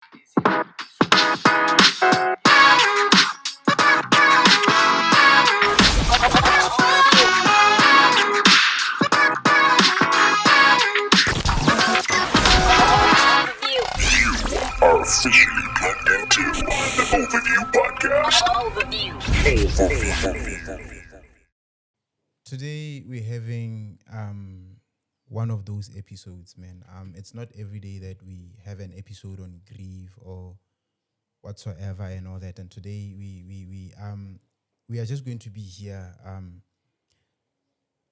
Are officially plugged into the Overview Podcast. Overview. Today we're having one of those episodes, man. It's not every day that we have an episode on grief or whatsoever and all that. And today we are just going to be here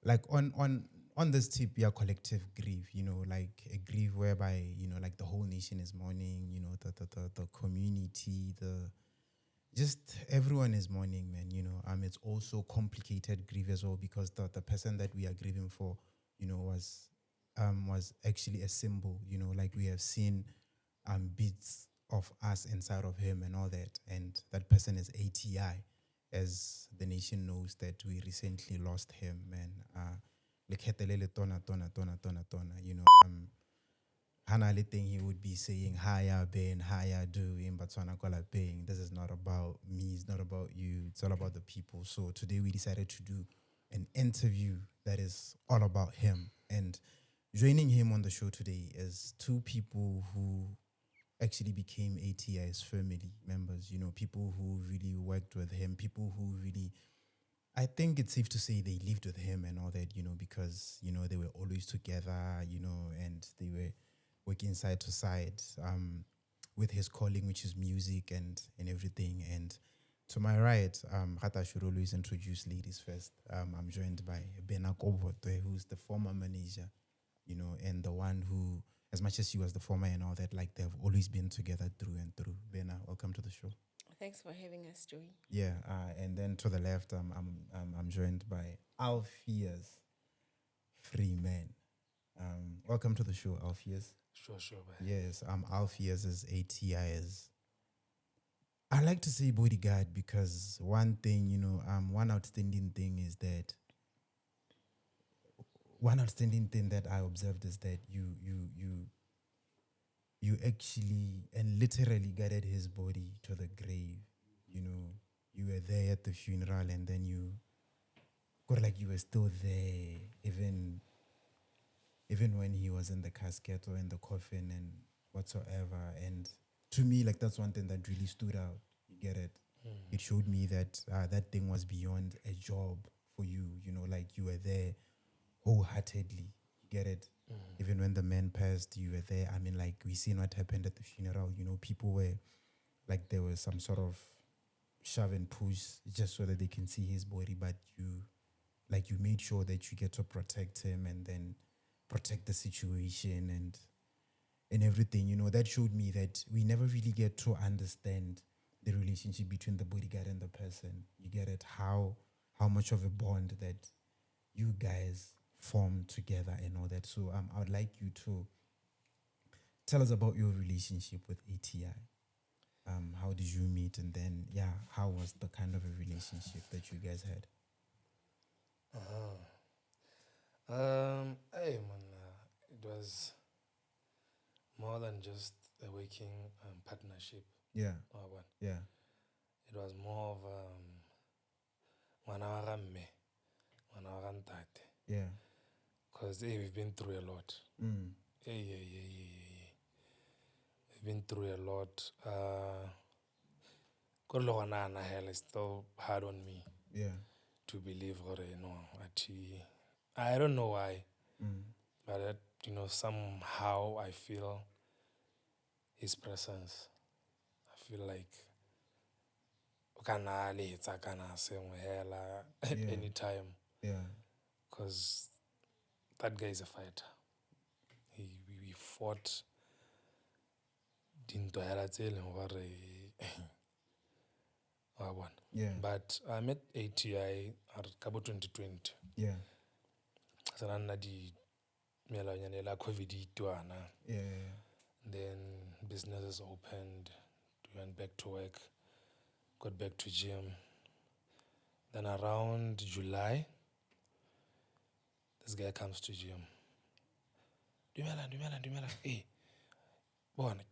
like on this tip, yeah, collective grief, like a grief whereby, like the whole nation is mourning, the community, just everyone is mourning, man, it's also complicated grief as well because the person that we are grieving for, was actually a symbol, like we have seen bits of us inside of him and all that. And that person is A.T.I, as the nation knows that we recently lost him, man. Tona, Hanali thing he would be saying, Hiya Ben, hiya doing, but Kola Bang. This is not about me, it's not about you, it's all about the people. So today we decided to do an interview that is all about him. And joining him on the show today is two people who actually became A.T.I's family members, people who really worked with him, people who really, I think it's safe to say they lived with him and all that, because, they were always together, and they were working side to side with his calling, which is music and everything. And to my right, Rata should always introduce ladies first. I'm joined by Benah Kobotwe, who's the former manager, and the one who, as much as she was the former and all that, like they've always been together through and through. Benah, welcome to the show. Thanks for having us, Joey. Yeah, and then to the left, I'm joined by Alpheus Freeman. Welcome to the show, Alpheus. Sure, man. Yes, Alpheus is A.T.I. I like to say bodyguard because one thing, one outstanding thing that I observed is that you actually and literally guided his body to the grave. You were there at the funeral, and then you were still there, even when he was in the casket or in the coffin and whatsoever. And to me, like, that's one thing that really stood out. You get it? It showed me that that thing was beyond a job for you. Like you were there wholeheartedly. You get it? Even when the man passed, you were there. I mean, like, we seen what happened at the funeral. People were like, there was some sort of shove and push just so that they can see his body, but you made sure that you get to protect him and then protect the situation and everything. That showed me that we never really get to understand the relationship between the bodyguard and the person. You get it? How much of a bond that you guys form together and all that. So I would like you to tell us about your relationship with A.T.I. How did you meet? And then, how was the kind of a relationship that you guys had? Hey man, it was more than just a working partnership. Yeah. Yeah. It was more of ngwana wa ga mme, ngwana wa ga ntate. Yeah. Because we've been through a lot. We've been through a lot. It's still hard on me. Yeah. To believe, I don't know why, but that, somehow I feel his presence. I feel like anytime. Yeah. Because that guy is a fighter. We fought. Yeah. But I met A.T.I at Cabo 2020. Yeah. COVID. Yeah. Then businesses opened. We went back to work. Got back to gym. Then around July, this guy comes to gym. Dumela. Hey, bona,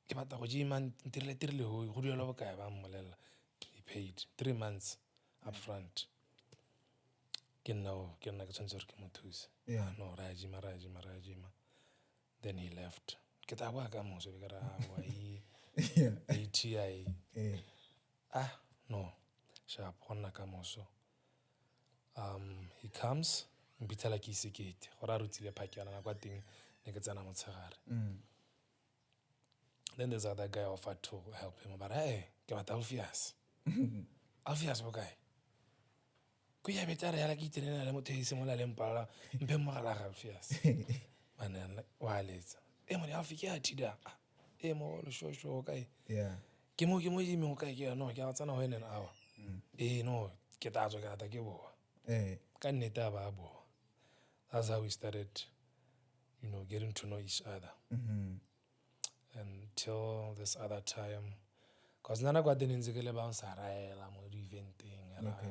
ke batla go jima ntirile ho go duela bokae ba mmolela. He paid 3 months up front. Ke nna ke tshwanetse re ke mo thuse. Yeah. No, ra jima. Then he left. Ke tla bua ka moso be ke ra wa Yeah. A.T.I. Yeah. Sharp gonna ka moso. He comes mpithela ke isekete gore a rutsile phakela na kwa teng ne ke tsena motshegare. Then there's other guy offered to help him, but hey, ke batla Alpheus. Alpheus bokae? Go ya betare ya la ke tsena le motho ise mola le mpala mpe mogala ga Alpheus. Bana wa letsa. Mo ya fike a thida. Mo lo shosho kae? Yeah. Ke mo jimi o kae ke no ke a tsana ho ene awa. No, ke tla tswa ka ta ke boa. Ka nnete ba boa. That's how we started, getting to know each other. Until this other time, because nana kwa teng ntse ke le ba sa raela mo di eventing ra ka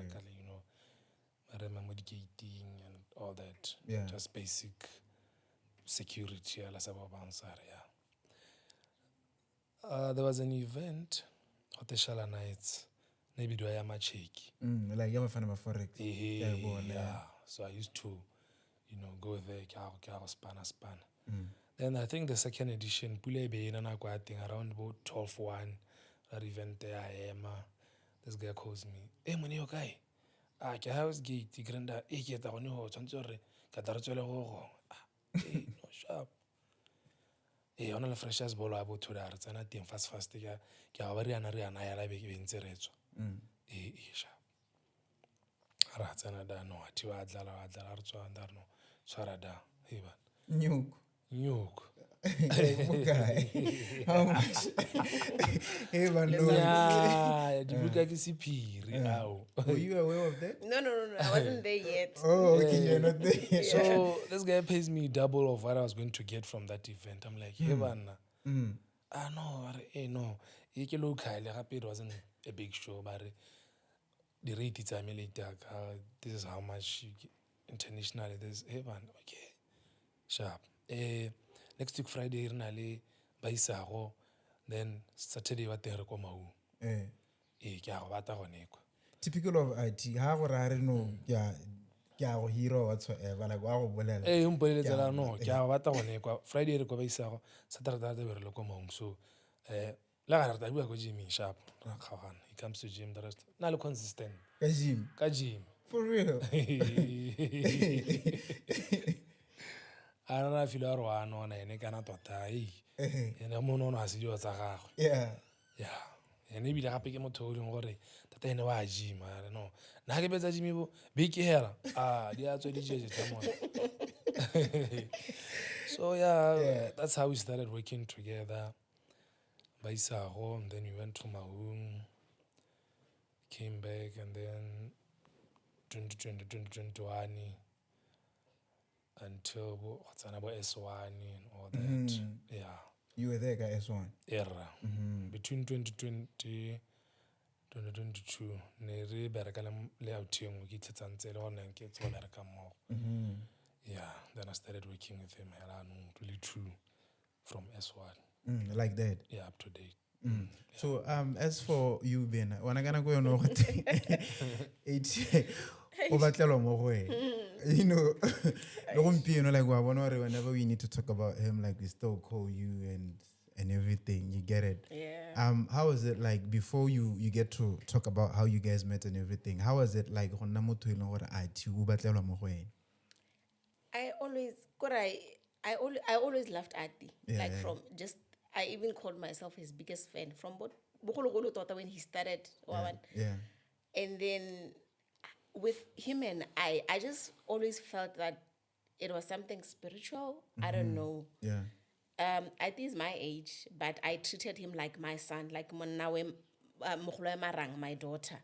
le mo di gating and all that. Yeah. Just basic security ala sa ba bouncers. There was an event at the Shala Nights. Maybe do I am a check. Like you have a fan of a forex. Yeah. So I used to, go there, span. Then I think the second edition, Pule be in around about 12-1, that event there I am. This guy calls me, hey, money okay? Ke house gate, granda, ke ta gone ho tshwantsore, ka tla re tswele go. No sharp. Ona le freshers bolo a botho da re tsena teng fast ke ga ba re ana ya la be ntse re tswa. Sharp. Ra tsena da no ati wa dlala re tswa nda no tshwara da heba. Nyuku. Okay. How much? Hey, man, Dibuka ke sephiri ao. Were you aware of that? No. I wasn't there yet. Oh, okay, you're not there. So this guy pays me double of what I was going to get from that event. I'm like, hey, man. No. Ke local gape it wasn't a big show, but the rate it's this is how much you get internationally. This hey man, okay. Sharp. Next week Friday re na le ba isago, then Saturday ba teng re kwa Mau. Ke a go bata gone kwa. Typical of IT. Ha go ra re no ke a go hero whatsoever like wa go bolela. Mpoleletsela no ke a go bata gone kwa. Friday re kwa ba isago, Saturday be re le kwa Mau. So la ga re ta bua go Jimmy Sharp ra kgagana. He comes to gym the rest. Na le consistent. Ka gym. For real. Ana filo a roana ona ene kana tota ene mo no ha se dio tsa gagwe. Yeah. Ene bile gape ke motho o ding gore tata ene wa gym are no na ke betsa gym bo big hera di a tswe di jeje tsa mo. So that's how we started working together. By Isago, and then we went to Mahung, came back, and then 2021 until S1 and all that. Yeah. You were there, guy, S1? Era. Between 2020 2022, ne re bereka le A.T.I ke tsetsa le gona ke tso bereka mo. Yeah, then I started working with him around 22 from S1. Like that. Yeah, up to date. So as for you, Benah, when I gonna go on A.T.I o batlelwa mo go wena. Like whenever we need to talk about him, like we still call you and everything. You get it? Yeah. How is it like before you get to talk about how you guys met and everything? How was it like I always loved Ati. From just I even called myself his biggest fan from when he started. And then with him and I just always felt that it was something spiritual. I don't know. Ati is my age, but I treated him like my son, like my daughter.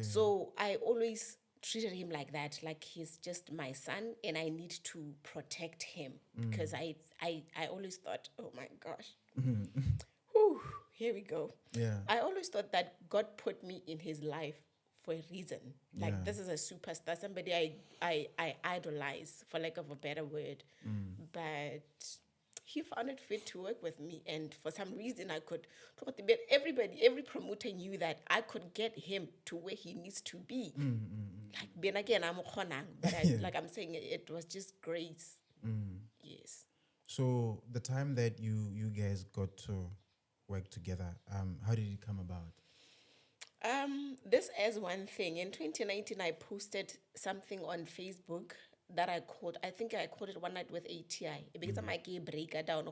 So I always treated him like that, like he's just my son and I need to protect him because I always thought, oh my gosh, whew, here we go. I always thought that God put me in his life for a reason. Like this is a superstar, somebody I idolize, for lack of a better word. But he found it fit to work with me. And for some reason, I could, every promoter knew that I could get him to where he needs to be. Like, ben again, I'm but like I'm saying, it was just grace. Yes. So the time that you guys got to work together, how did it come about? This as one thing. In 2019, I posted something on Facebook that I called it One Night with A.T.I. Because I'm like a breaker down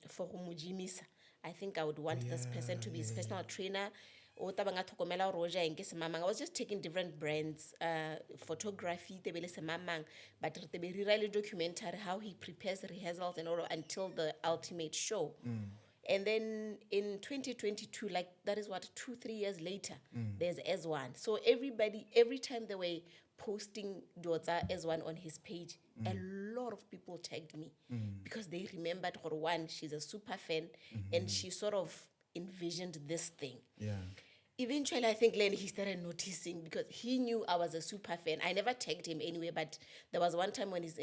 for Mujimisa. I think I would want this person to be his personal trainer. I was just taking different brands, photography, but the really documentary how he prepares rehearsals and all until the ultimate show. And then in 2022, like that is what 2-3 years later, there's S1. So every time they were posting Dota S1 on his page, a lot of people tagged me because they remembered her one, she's a super fan, and she sort of envisioned this thing. Yeah. Eventually, I think Lenny, he started noticing because he knew I was a super fan. I never tagged him anyway, but there was one time when his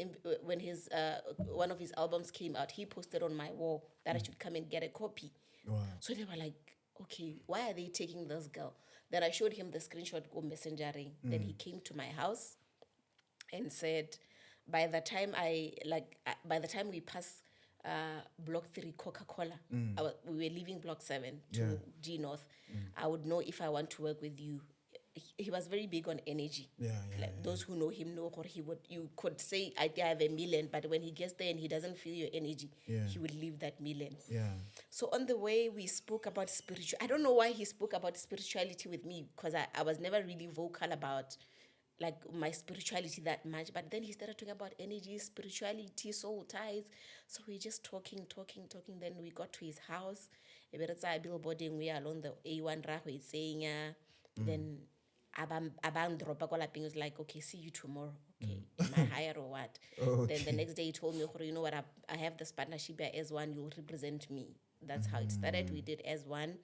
one of his albums came out, he posted on my wall that I should come and get a copy. Wow. So they were like, okay, why are they taking this girl? Then I showed him the screenshot on messengering. Then he came to my house and said, by the time we pass Block 3 Coca-Cola, we were leaving Block 7 to G North, I would know if I want to work with you. He was very big on energy. Those who know him know you could say I have $1 million, but when he gets there and he doesn't feel your energy, he would leave that $1 million. So on the way we spoke about spiritual. I don't know why he spoke about spirituality with me, because I was never really vocal about like my spirituality that much. But then he started talking about energy, spirituality, soul ties. So we just talking. Then we got to his house. Billboarding, we are along the A1 Rahway saying, then Abang drop was like, okay, see you tomorrow. Okay, am I hired or what? Then the next day he told me, you know what, I have this partnership at S1, you'll represent me. That's how it started. We did S1.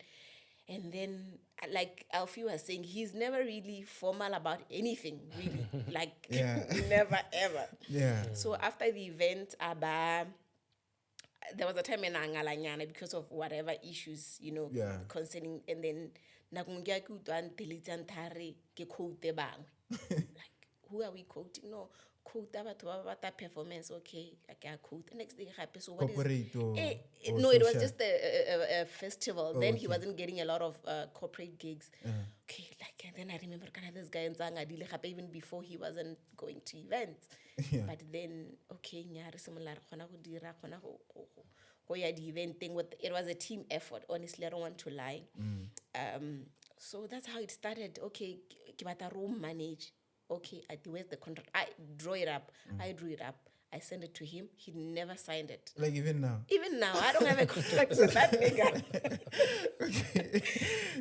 And then, like Alfie was saying, he's never really formal about anything, really. Like, never, ever. So after the event, there was a time in Angalanyana because of whatever issues, concerning, and then, like, who are we quoting? No, quote that performance, okay, I quote. The next day, so what is no, it was just a festival. Then he wasn't getting a lot of corporate gigs. Okay, like, and then I remember this guy in Zangadile, even before he wasn't going to events. But then, okay, the event thing, it was a team effort. Honestly, I don't want to lie. So that's how it started. Okay, kibata room manage. Okay, where's the contract? I drew it up. I drew it up. I sent it to him. He never signed it. Like even now? Even now. I don't have a contract with that nigga.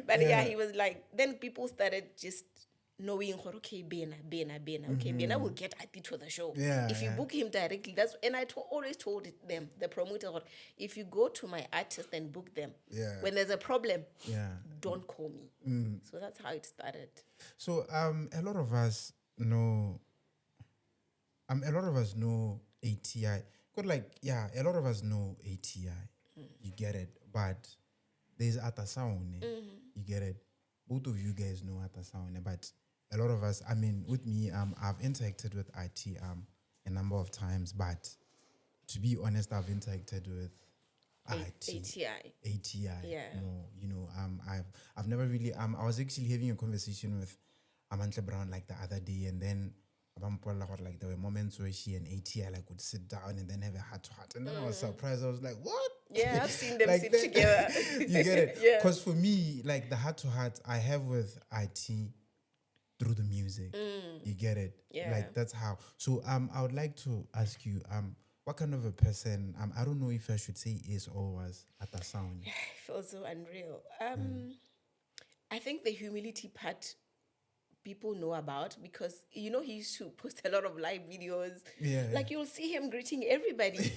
But he was like, then people started just knowing, okay, Benah. Okay, Benah will get Ati to the show. If you book him directly, and I always told them, the promoter, if you go to my artist and book them, when there's a problem, don't call me. So that's how it started. So a lot of us know A.T.I. But a lot of us know A.T.I. You get it. But there's Atlasaone. You get it. Both of you guys know Atlasaone, but a lot of us, I mean, with me, I've interacted with IT a number of times, but to be honest, I've interacted with A.T.I. I've never really, I was actually having a conversation with Amantle Brown like the other day, and then like there were moments where she and A.T.I would sit down and then have a heart-to-heart, and then I was surprised. I was like, what? Yeah, I've seen them sit together. You get it? Because for me, like the heart-to-heart I have with IT through the music. You get it? Like that's how. So I would like to ask you, what kind of a person, I don't know if I should say is or was Atlasaone. I feel so unreal. I think the humility part people know about, because he used to post a lot of live videos. Like you'll see him greeting everybody.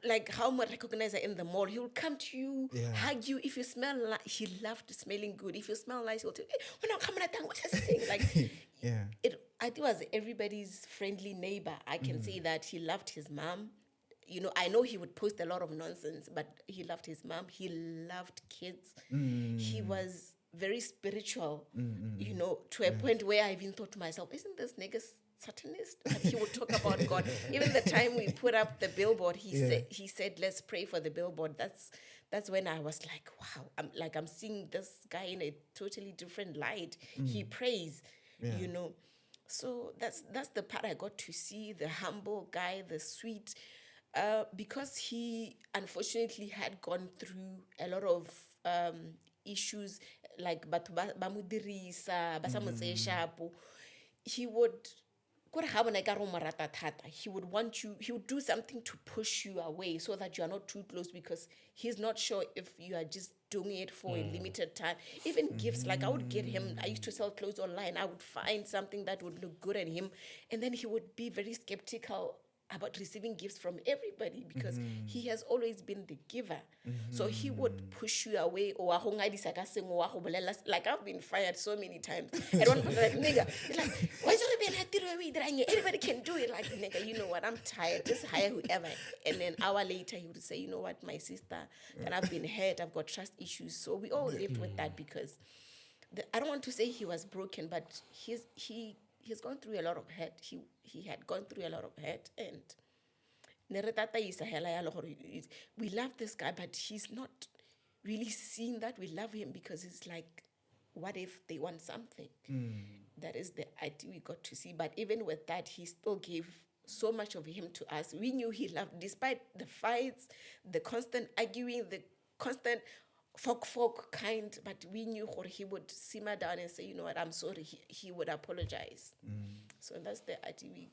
Like how much recognizer in the mall. He'll come to you, hug you. If you smell he loved smelling good. If you smell nice, he'll tell you, hey, we're not coming at what's this thing? Like I think it was everybody's friendly neighbor. I can say that he loved his mom. you know, I know he would post a lot of nonsense, but he loved his mom. He loved kids. He was very spiritual, you know, to a point where I even thought to myself, isn't this nigga Satanist? But he would talk about God. Even the time we put up the billboard, he said, let's pray for the billboard. That's when I was like, wow, I'm seeing this guy in a totally different light. He prays, you know. So that's the part I got to see, the humble guy, the sweet, because he unfortunately had gone through a lot of issues, like he would he would do something to push you away so that you are not too close, because he's not sure if you are just doing it for a limited time. Even gifts, like I would get him, I used to sell clothes online, I would find something that would look good on him, and then he would be very skeptical about receiving gifts from everybody, because he has always been the giver. So he would push you away, or like I've been fired so many times. And one person like, nigga, he's like, why is it everybody can do it? Like, nigga, you know what, I'm tired, just hire whoever. And then an hour later he would say, you know what, my sister, and I've been hurt, I've got trust issues. So we all lived with that, because I don't want to say he was broken, but he's gone through a lot of hurt. He had gone through a lot of hurt, and we love this guy, but he's not really seeing that we love him, because it's like, what if they want something? That is the idea we got to see. But even with that, he still gave so much of him to us. We knew he loved, despite the fights, the constant arguing, the constant folk kind, but we knew he would simmer down and say, you know what, I'm sorry. He would apologize. So that's the idea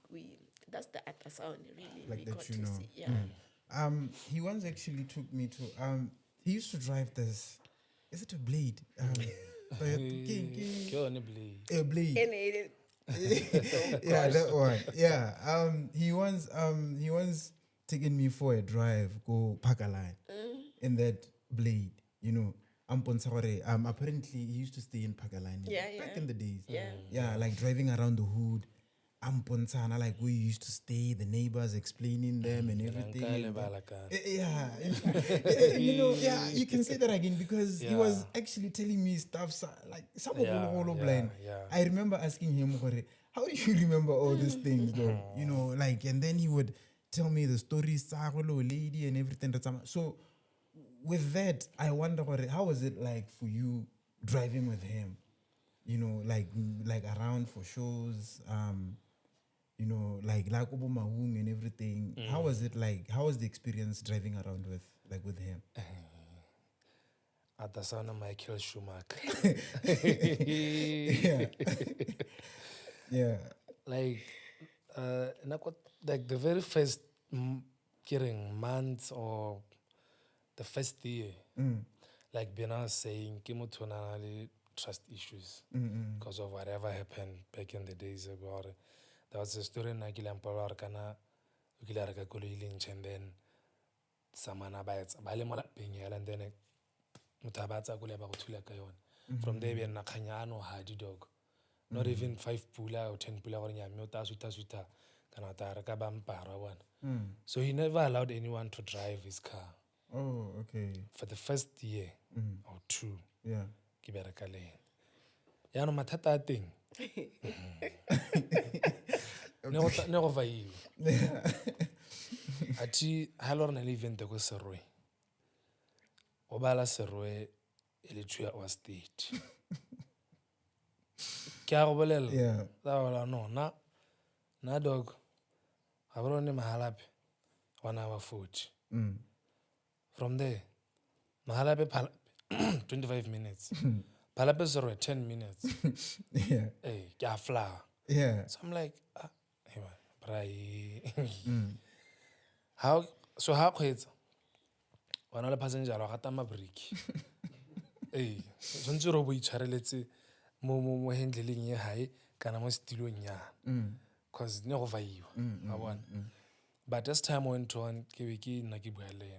that's the Atlasaone really like we that, got you to know. see. Yeah. He once actually took me to he used to drive this, is it a Blade? A Blade. Yeah, that one. Yeah. He once taken me for a drive, go Pakaline in that Blade, you know. Apparently he used to stay in Pakaline back in the days. Yeah, like driving around the hood. Like we used to stay, the neighbors explaining them and everything. You know, you can say that again, because he was actually telling me stuff like blind. I remember asking him, how do you remember all these things though? You know, like, and then he would tell me the stories, lady and everything. So with that, I wonder how was it like for you driving with him? You know, like around for shows, you know, like Obo Mahung and everything. How was it like? How was the experience driving around with him? Atlasaone Michael Schumacher. Yeah. Like the very first months or the first year, like Benah was saying, trust issues because of whatever happened back in the days ago. There was a story in Nagilampala Arkana, Ukilaraka Kulilinch, and then Samana Bites, Balemola Pinyal, and then Mutabatsa Kulabakutulakayon. From there, we are Nakanyano Hardy dog. Not even 5 pula or 10 pula or Yamota Suta Kanatara Bampara one. So he never allowed anyone to drive his car. Oh, okay. For the first year or two. Yeah. Kiberakale. Yano matata thing. Never over you. Ati halor na live into Serwe. Obala Serwe Elitria was state. Kiarobolel. Yeah. No, na dog. Habroni mahalapi 1 hour foot. From there, mahalapi 25 minutes. Palapi Serwe 10 minutes. Yeah. Hey, kia flower. Yeah. So I'm like, hey man, brai. How quits? One other passenger, I got my break. Hey, don't you know we let's say, more handling ye high, can I still in ya? Cause no over you. I want. But as time went on, Kibiki Nakibuele,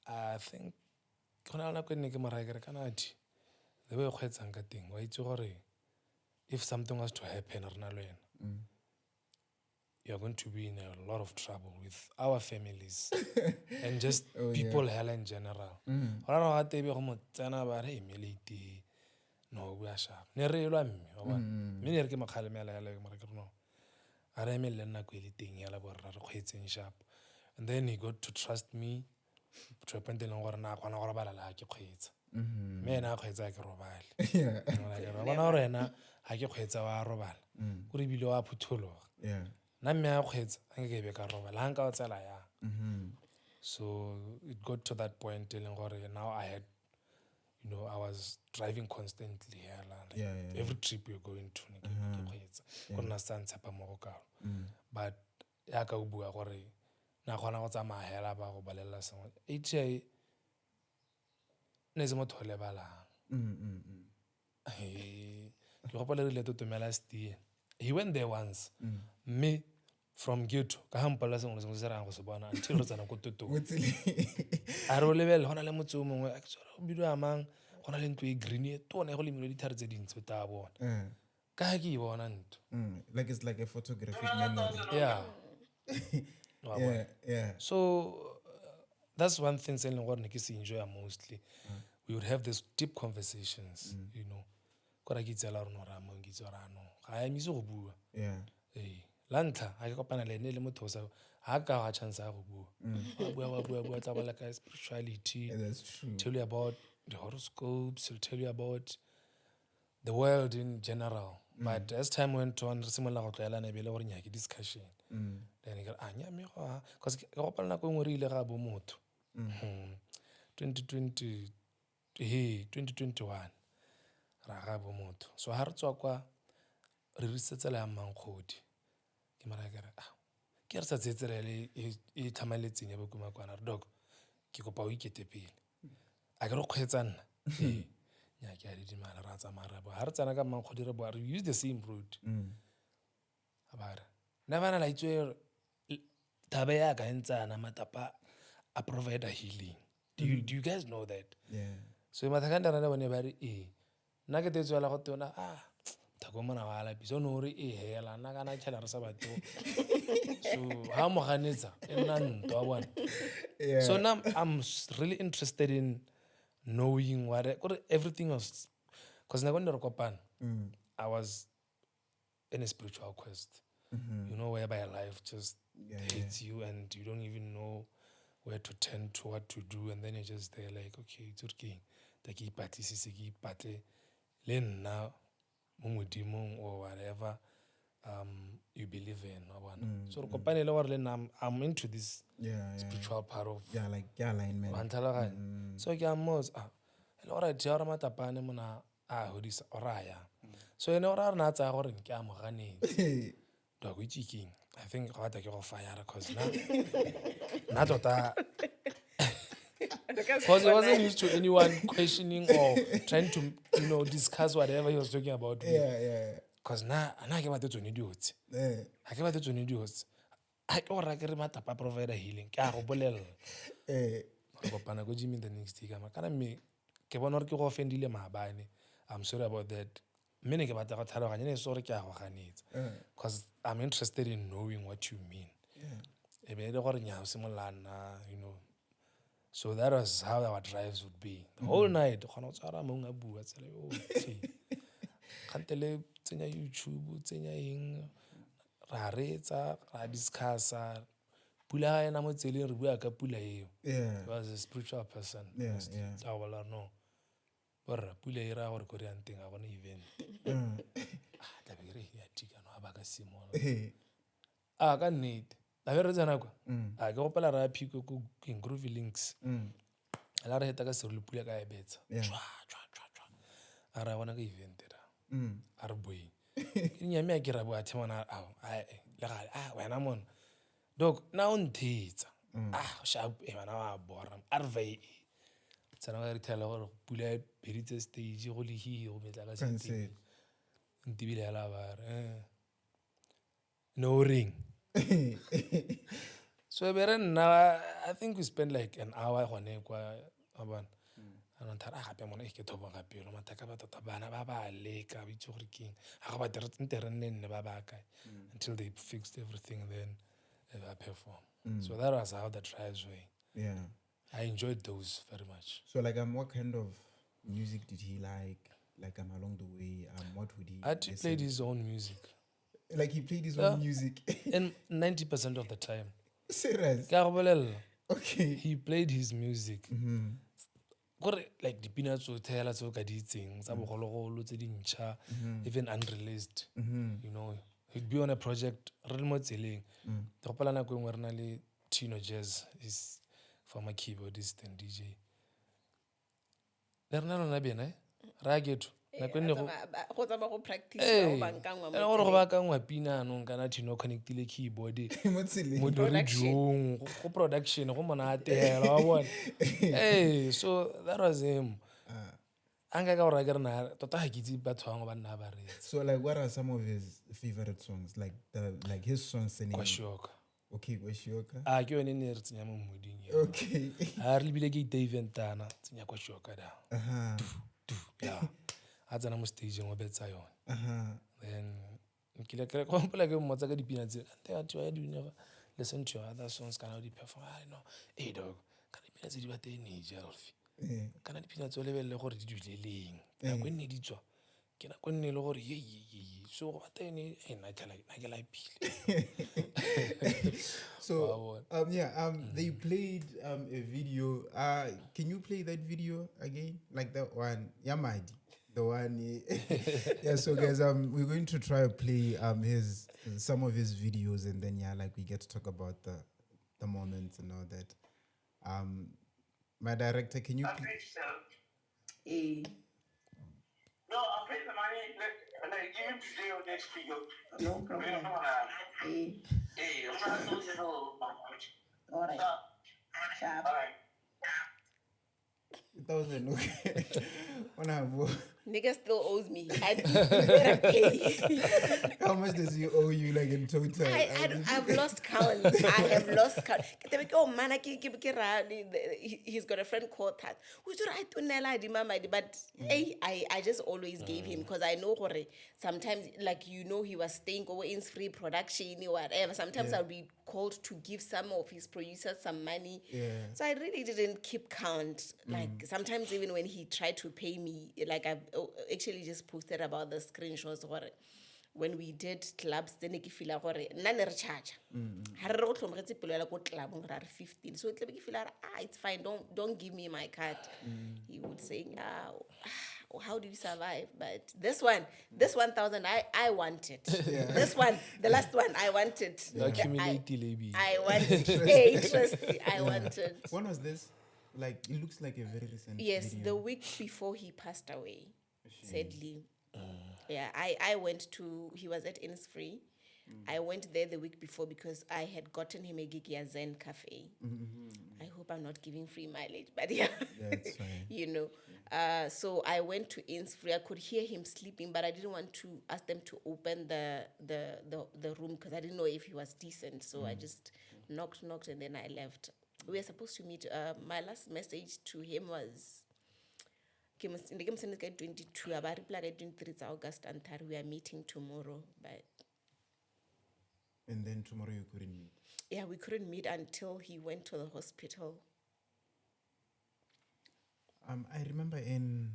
I think, Konala Nikamaraga Kanati, they were quite sangating. Wait, if something was to happen or not, you're going to be in a lot of trouble with our families and just people hell in general. No, we are sharp. Nere lo mme wa bona. Me ne re ke makgalemela ya le mara ke no. Are eme le nna go eliting ya la borra re kgwetseng sharp. And then he got to trust me to a point le gore na kgona go robala la ke kgwetsa. Me na kgwetsa ke robale. Yeah. Wa bona gore ena ha ke kgwetsa wa robala. Go re bile wa phuthologa. Yeah. Na mme a kgwetsa a ke be ka robala ha nka o tsela ya. So it got to that point now I had, I was driving constantly here. Like every trip you're going to, but ya ka bua gore na gona go tsamaya hela ba go balela sengwe. A.T.I ne se motho le balang. Ke gopola re le totomela stie. He went there once. Me from Ghetto ka hampola sengwe se se rang go se bona until re tsana go toto. A re lebele hona le motse o mongwe a tsora o bidwa amang gona le ntwe e green e tone go le milo dithare tse dintse ta bona. Ka ke e bona ntwe. Like it's like a photographic memory. Yeah. Yeah. So that's one thing saying what I enjoy mostly. We would have these deep conversations, Kora ke tsela rona ra mo ke tsora no. Ga ya mise go bua. Yeah. Lantla ha ke kopana le ne le motho sa ha ka ga chance ya go bua. Bua tla ba like spirituality. Yeah, that's true. Tell you about the horoscopes, he'll tell you about the world in general. But as time went on, similar go tlela ne bele gore nyaki discussion. Then ke anya me go cuz ke go pala go ngwe ile ga bo motho. 2020 2021 ra ga bo motho. So ha re tswa kwa re risetsela ya mangkhodi. Ke mara ke re ke re sa tsetserele e thamaletseng ya bokuma kwana re dog ke kopa o ikete pele. A ke re kgwetsana nya ke a di mala ra tsa marabo ha re tsana ka mangkhodi re bo re use the same road. Abara never na itse tabe ya ka ntsana matapa a provide healing. Do you guys know that? Yeah. So mathakanda rana bone ba re nna ke tetswela go tona thako mona wa la biso no re hela nna kana tshela re sa batho. So ha mo ganetsa nna ntwa bona. So now I'm really interested in knowing what everything was, because na gone re kopana I was in a spiritual quest, whereby life just hits you and you don't even know where to turn to, what to do, and then you're just there like, okay, it's okay. Taki pati sisi pate len na mumudimong or whatever you believe in. So kopane le gore I'm into this spiritual part of alignment. So ke amos le ora jara matapane mona hodisa oraya. So ene ora rena tsa gore ke a moganetse. Do go tsiking. I think go ta ke go fire cuz na tota because he wasn't used to anyone questioning or trying to discuss whatever he was talking about. Because na ke batho tsone diotse. Ha ke batho tsone diotse. Ha ke ora ke re matapa provider healing ke a go bolela. Go kopana go Jimmy the next day kana me ke bona re ke go offendile maabane. I'm sorry about that. Me ne ke batla go tlhaloganya ne sorry ke a go ganetsa. Because I'm interested in knowing what you mean. E be le gore nya o simolana, So that was how our drives would be. The whole night, gona tsara mong a bua tsela o khantele tsenya YouTube, tsenya eng ra retsa, ra discussa. Pula ena mo tseleng re bua ka pula eo. He was a spiritual person. Tla bola no. Borra pula e ra gore go re anteng a gona event. Tla be re ya tika no ba ka simola. Ka nnete. La be re tsena kwa. Ke gopela ra phiko go groovy links. La re heta ka se re pula ka e betsa. Chwa. Ara bona ka event ra. Are boy. Ke nyame a ke ra bo a themana le ga wena mona. Dog na o nthetsa. Sharp e bana wa bora. Arve. Tsana ga re thela gore pula e beritse stage go le hi go metla ka senteng. Ntibile la ba re. No ring. So I think we spent like an hour gone kwa abana. and on thara gape mona ke thoba ga pelo mataka ba tota bana ba ba leka ba itse gore keng ga ba tere nne ba ba kae until they fixed everything, then they perform. So that was how the trials were. Yeah. I enjoyed those very much. So like what kind of music did he like along the way? What would he He played his own music. Like he played his own music? And 90% of the time. Serious? Okay. He played his music. Like the peanuts or tell us ka di itseng tsa bogologolo tse dintšha, even unreleased. You know, he'd be on a project re le mo tseleng. Ke gopola nako e nngwe re na le Tino Jazz, his former keyboardist and DJ. Le rena lona bena ra keto nako nne go tsamaya go practice gore go go baakangwa pina anong kana Tino connectile keyboard mo direjong go production go monatela wa bona. Hey, so that was him. Anga ka gore ke rena tota ga ke itse batho bangwe ba nna ba re. So like what are some of his favorite songs, like his songs in Kwashoka? Okay, Kwashoka. Ke yone ne re tsenya mo mmoding. Okay. Re lebile ke A.T.I event tana tsenya Kwashoka da. Yeah. A tsena mo stage mo betsa yone. Then nkile ke kompola ke mmotsa ka dipina tse A.T.I do you never listen to your other songs, kana di perform? I know. Hey dog, kana dipina tse di ba teng ne Jelfi. Kana dipina tse o lebelle gore di duleleng. Ka go nne di tswa. Ke na go nne le gore ye so go ba teng na ke la pile. So they played a video. Can you play that video again? Like that one? Yamadi. The one. Yeah, so guys, we're going to try to play some of his videos, and then we get to talk about the moments and all that. My director, can you No, I'll pay the money. Like, give him today or next video. No problem. Hey, I'm trying to know. All right. Sharp. All right. 1,000, okay. Nigga still owes me. I better pay. How much does he owe you, like in total? I've lost count. I have lost count. Oh man, he's got a friend called Tat. But I just always gave him because I know sometimes, like, you know, he was staying over in free production or whatever. Sometimes I'll be called to give some of his producers some money. Yeah. So I really didn't keep count. Like sometimes even when he tried to pay me, like I've actually just posted about the screenshots when we did clubs, then I feel like none charge. Club 15. So it's fine. Don't give me my card. He would say, how do you survive? But this 1,000, I want it. Yeah. This one, the last one, I want it. I want it. Interest. I want it. When was this? Like, it looks like a very recent Yes, video. the week before he passed away, sadly. Yeah, I went to, he was at Innisfree. I went there the week before because I had gotten him a gig at Zen Cafe. I hope I'm not giving free mileage, but yeah. That's fine. You know. So I went to Innisfree. I could hear him sleeping, but I didn't want to ask them to open the room because I didn't know if he was decent. So I just knocked, and then I left. We were supposed to meet. My last message to him was, in the game 22, about reply 23 August, and we are meeting tomorrow. But and then tomorrow you couldn't meet? Yeah, we couldn't meet until he went to the hospital. I remember in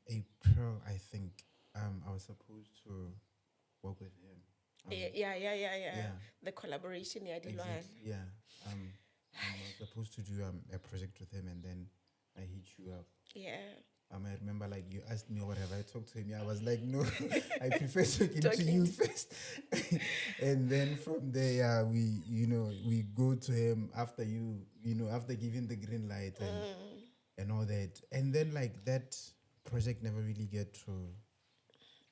April, I think, I was supposed to work with him. Yeah. The collaboration, Exactly. Yeah. I was supposed to do a project with him, and then I hit you up. Yeah. I remember, like, you asked me what have I talked to him. I was like, no, I prefer talking to you first. And then from there, we go to him after after giving the green light and all that. And then, like, that project never really get to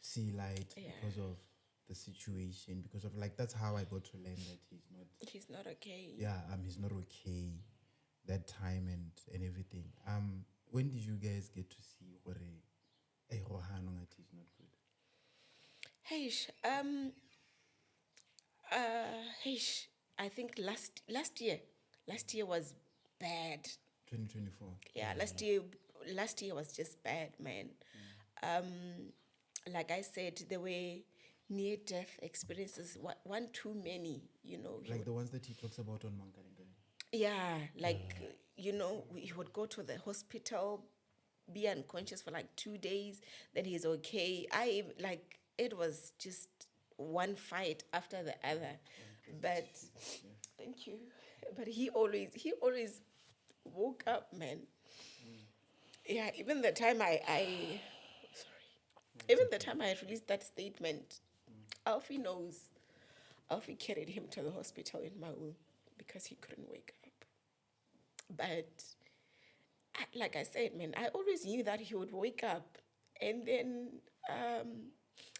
see light because of the situation, because of, like, that's how I got to learn that he's not okay. Yeah, he's not okay that time and everything. When did you guys get to see what a Rohanong is not good? I think last year was bad. 2024. Yeah, last year, last year was just bad, man. Like I said, there were near-death experiences, one too many, you know. Like the ones that he talks about on Mangalengale. Yeah, like, you know, he would go to the hospital, be unconscious for like 2 days, then he's okay. It was just one fight after the other. But, thank you. But he always woke up, man. Yeah, even the time even the time I released that statement, Alfie knows. Alfie carried him to the hospital in Maui because he couldn't wake up. But like I said, man, I always knew that he would wake up. And then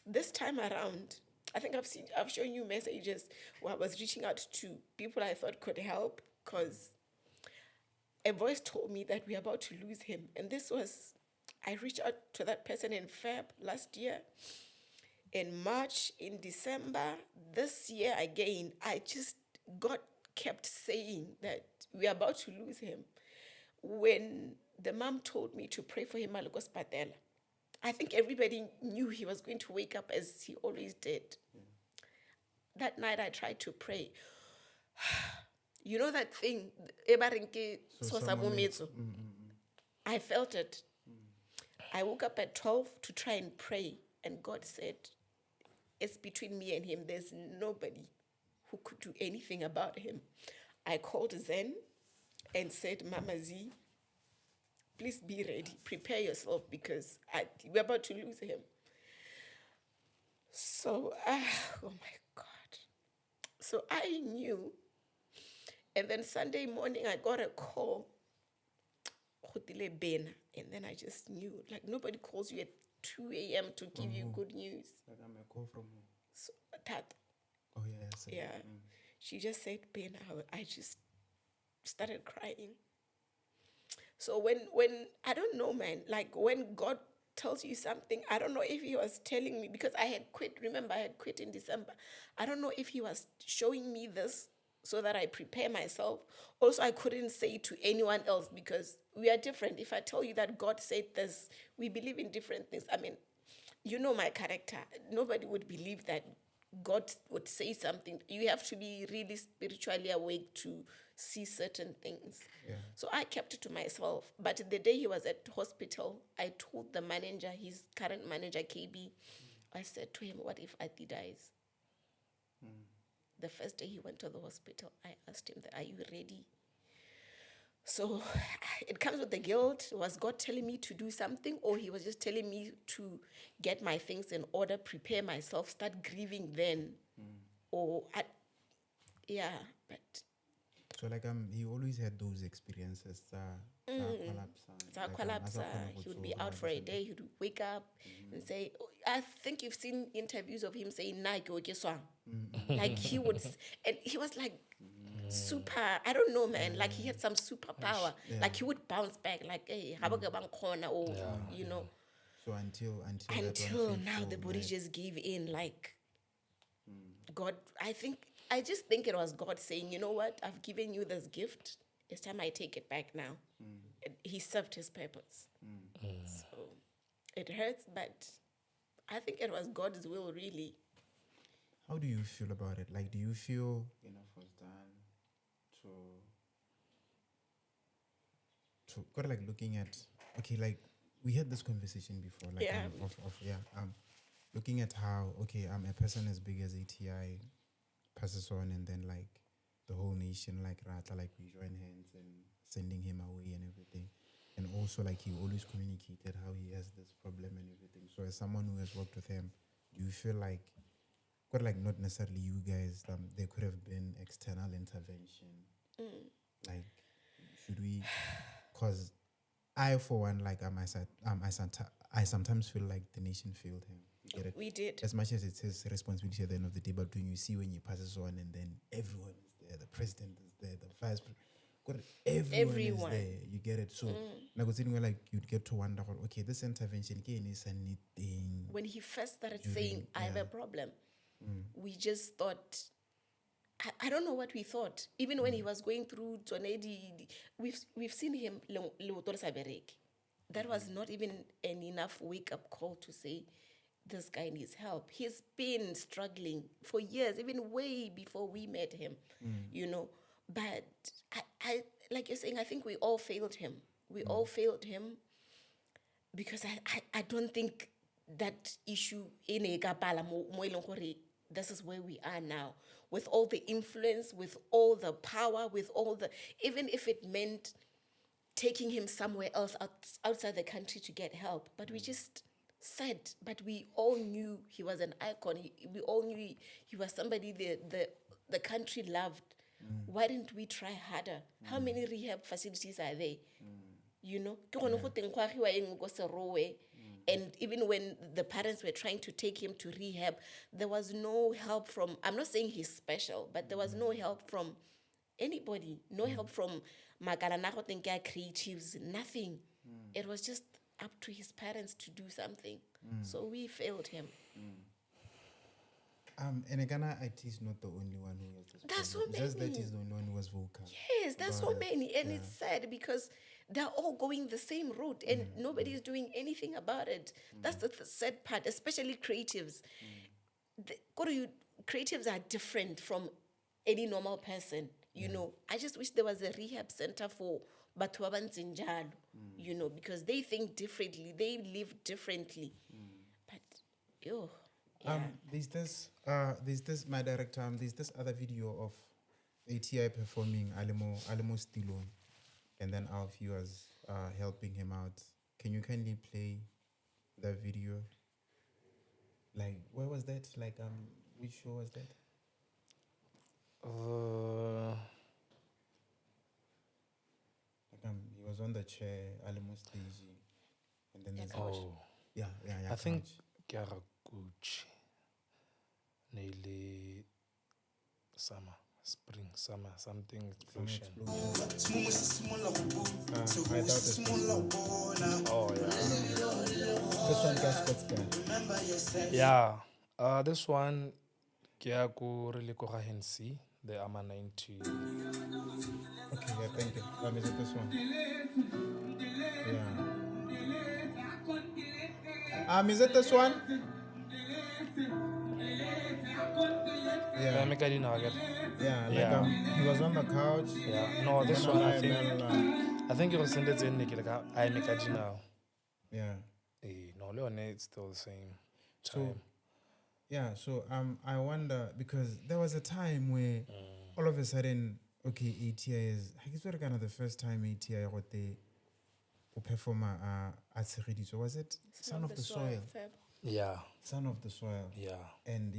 this time around, I think I've shown you messages where I was reaching out to people I thought could help, because a voice told me that we're about to lose him. And I reached out to that person in Feb last year, in March, in December. This year again, God kept saying that we're about to lose him. When the mom told me to pray for him, Malukos Patela, I think everybody knew he was going to wake up as he always did. That night I tried to pray. You know that thing, I felt it. I woke up at 12 to try and pray, and God said, it's between me and him. There's nobody who could do anything about him. I called Zen and said, Mama Z, please be ready. Prepare yourself, because we're about to lose him. So, oh my God. So I knew. And then Sunday morning, I got a call. Benah. And then I just knew. Like, nobody calls you at 2 a.m. to give you good news. Like, I'm a call from who? So, Tata. Oh, yeah. Yeah. She just said, Benah. I just started crying. So when I don't know, man, like when God tells you something, I don't know if he was telling me, because I had quit. Remember, I had quit in December. I don't know if he was showing me this so that I prepare myself. Also, I couldn't say to anyone else, because we are different. If I tell you that God said this, we believe in different things. I mean, you know my character. Nobody would believe that God would say something. You have to be really spiritually awake to see certain things. Yeah. So I kept it to myself. But the day he was at hospital, I told the manager, his current manager, KB, I said to him, what if A.T.I dies? The first day he went to the hospital, I asked him, are you ready? So it comes with the guilt. Was God telling me to do something, or he was just telling me to get my things in order, prepare myself, start grieving then? But... So like he always had those experiences. He would be out for a day, he would wake up and say, I think you've seen interviews of him saying, like he would, and he was like super, I don't know, man, like he had some superpower. Like he would bounce back, like, hey, or, you know. So until now the body just gave in, like God, I just think it was God saying, you know what, I've given you this gift. It's time I take it back now. He served his purpose. So it hurts, but I think it was God's will, really. How do you feel about it? Like, do you feel enough was done to kind of like looking at, okay, like we had this conversation before, like looking at how, okay, a person as big as A.T.I passes on, and then like the whole nation, like Rata, like we join hands and sending him away and everything. And also like he always communicated how he has this problem and everything. So as someone who has worked with him, do you feel like, like not necessarily you guys, there could have been external intervention? Like, should we, because I for one, like I sometimes feel like the nation failed him. You get it? We did. As much as it's his responsibility at the end of the day, but when you see when he passes on and then everyone is there, the president is there, the vice president, everyone is there. You get it? So like was where like you'd get to wonder, okay, this intervention again is anything. When he first started saying, I have a problem, we just thought, I don't know what we thought. Even when he was going through Tonedi, we've seen him. that was not even an enough wake-up call to say, this guy needs help. He's been struggling for years, even way before we met him, you know. But I like you're saying, I think we all failed him. We all failed him because I don't think that issue in this is where we are now, with all the influence, with all the power, with all the, even if it meant taking him somewhere else outside the country to get help. But we just said, but we all knew he was an icon. We all knew he was somebody the country loved. Why didn't we try harder? How many rehab facilities are there? You know? And even when the parents were trying to take him to rehab, there was no help from, I'm not saying he's special, but there was no help from anybody. No help from creatives, nothing. It was just up to his parents to do something. So we failed him. And Ghana IT is not the only one who was this There's so problem. Just that many. he's the only one who was vocal. Yes, there's so many. And it's sad because they're all going the same route and nobody is doing anything about it. That's the sad part, especially creatives. Creatives are different from any normal person, you know. I just wish there was a rehab center for Batuaban Zinjalo, you know, because they think differently, they live differently. But, yo. Yeah. There's this, my director, there's this other video of A.T.I performing Alemo Stilon, and then Alpheus helping him out. Can you kindly play the video? Like, where was that? Like, which show was that? Like, he was on the chair, Alemo stage, and then there's yeah. I think Karakuchi. Nearly summer, spring, summer, something explosion. I thought this one. Oh yeah. This one got Yeah. This one Kiaku really Hensi, the AMA 90. Okay, yeah, thank you. Is it this one? Yeah. Is it this one? Yeah. Yeah, he was on the couch. Yeah. No, this one I think it was sent it in Nikita. I make it now. Yeah. No, Leone, it's still the same So time. I wonder, because there was a time where all of a sudden, okay, A.T.I is, I guess we're kind of the first time A.T.I got the performer Atlasaone, so was it Son of the Soil? Yeah. Son of the Soil. Yeah. And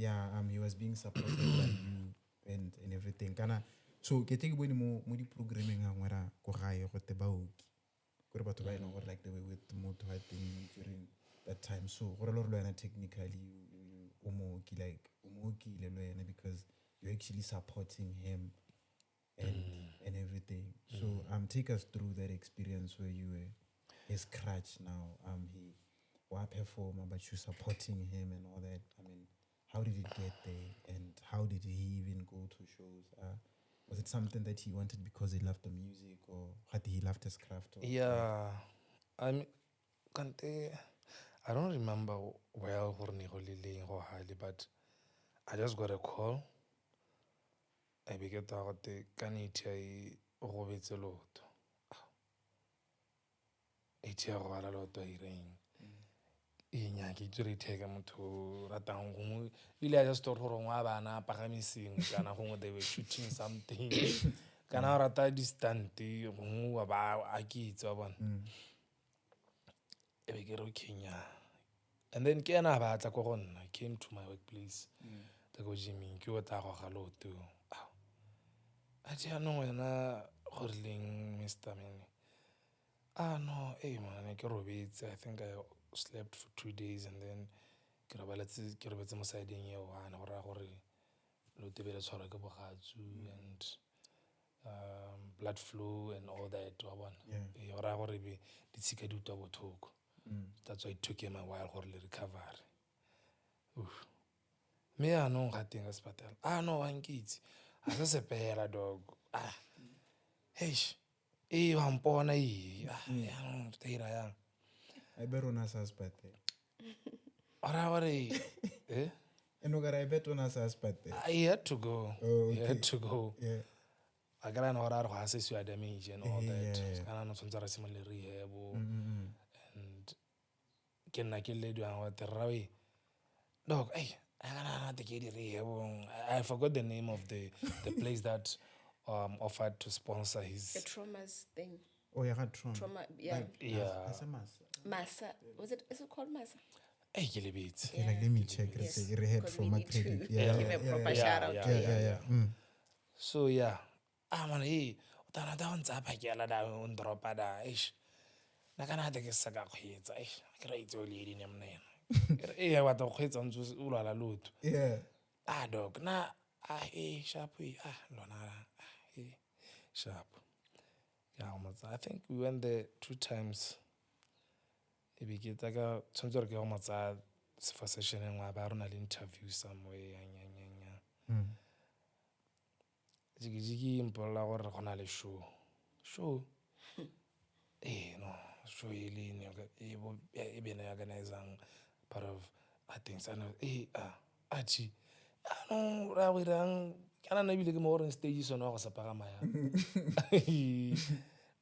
he was being supported by you and everything. So ke take bone mo di programming ha ngwana go gae go te baoki. Go re batho ba ena go like they were with motho I think during that time. So go re lo re technically you umoki le lo because you're actually supporting him and everything. So take us through that experience where you were his crutch now. He was a performer, but you're supporting him and all that. I mean, how did it get there, and how did he even go to shows? Was it something that he wanted because he loved the music, or had he loved his craft? Yeah, I don't remember well, but I just got a call. I began to talk to A.T.I robetse loto. A.T.I go bala loto ireng. Ke tsere theka motho ratang gongwe ile a just store gore ngwa bana pagamiseng kana gongwe they were shooting something kana rata distant gongwe ba a ke itse bona e be ke re Kenya. And then ke ena ba tla go gonna came to my workplace the go Jimmy ke o tla go ga loto a tja no wena gore leng Mr. Man no man ke robetse. I think I slept for 2 days and then ke robetse mo sideng ye one go ra gore lo tebele tshwara ke bogatsu and blood flow and all that wa bona go ra gore be di tshika di utwa bothoko. That's why it took him a while gore le recovery. Me no ga teng hospital no wa nkitse a se sepela dog hey wa mpona ya no teira yang I bet on us as pate. Eh? And I bet on us as pate. He had to go. Oh, He had to go. Yeah. I got an order of assess your damage and all that. Yeah. I don't know some similar rehab Mm-hmm. and can I kill you and what the rawi. Dog, hey, I can't take it rehab. I forgot the name of the place that offered to sponsor The his traumas thing. Oh, you had trauma. Trauma, yeah. yeah. That's a mass. Masa. Is it called Masa? Hey, kill a bit. Okay, like let me check. Yes. It's a rehead Because for we my need to credit. give a proper shout out to you. Yeah. So yeah, man, hey, utana da unza phakela da undropa da ish. Na kana de ke saka khwetsa ish. Ke ra itse o le di ne mnena. Eh wa to khwetsa ntse o lala lutu. Yeah. Dog, na sharp lona sharp. Yeah, I think we went there 2 times. E be ke tsa ka tshwantse re ke go motsa for session engwe ba rona le interview somewhere nya. Jiki mpola gore re gona le show no show ile ne e be na organizing part of I think sana Ati no ra wirang kana na bile ke mo gore stage sona go sa pagama ya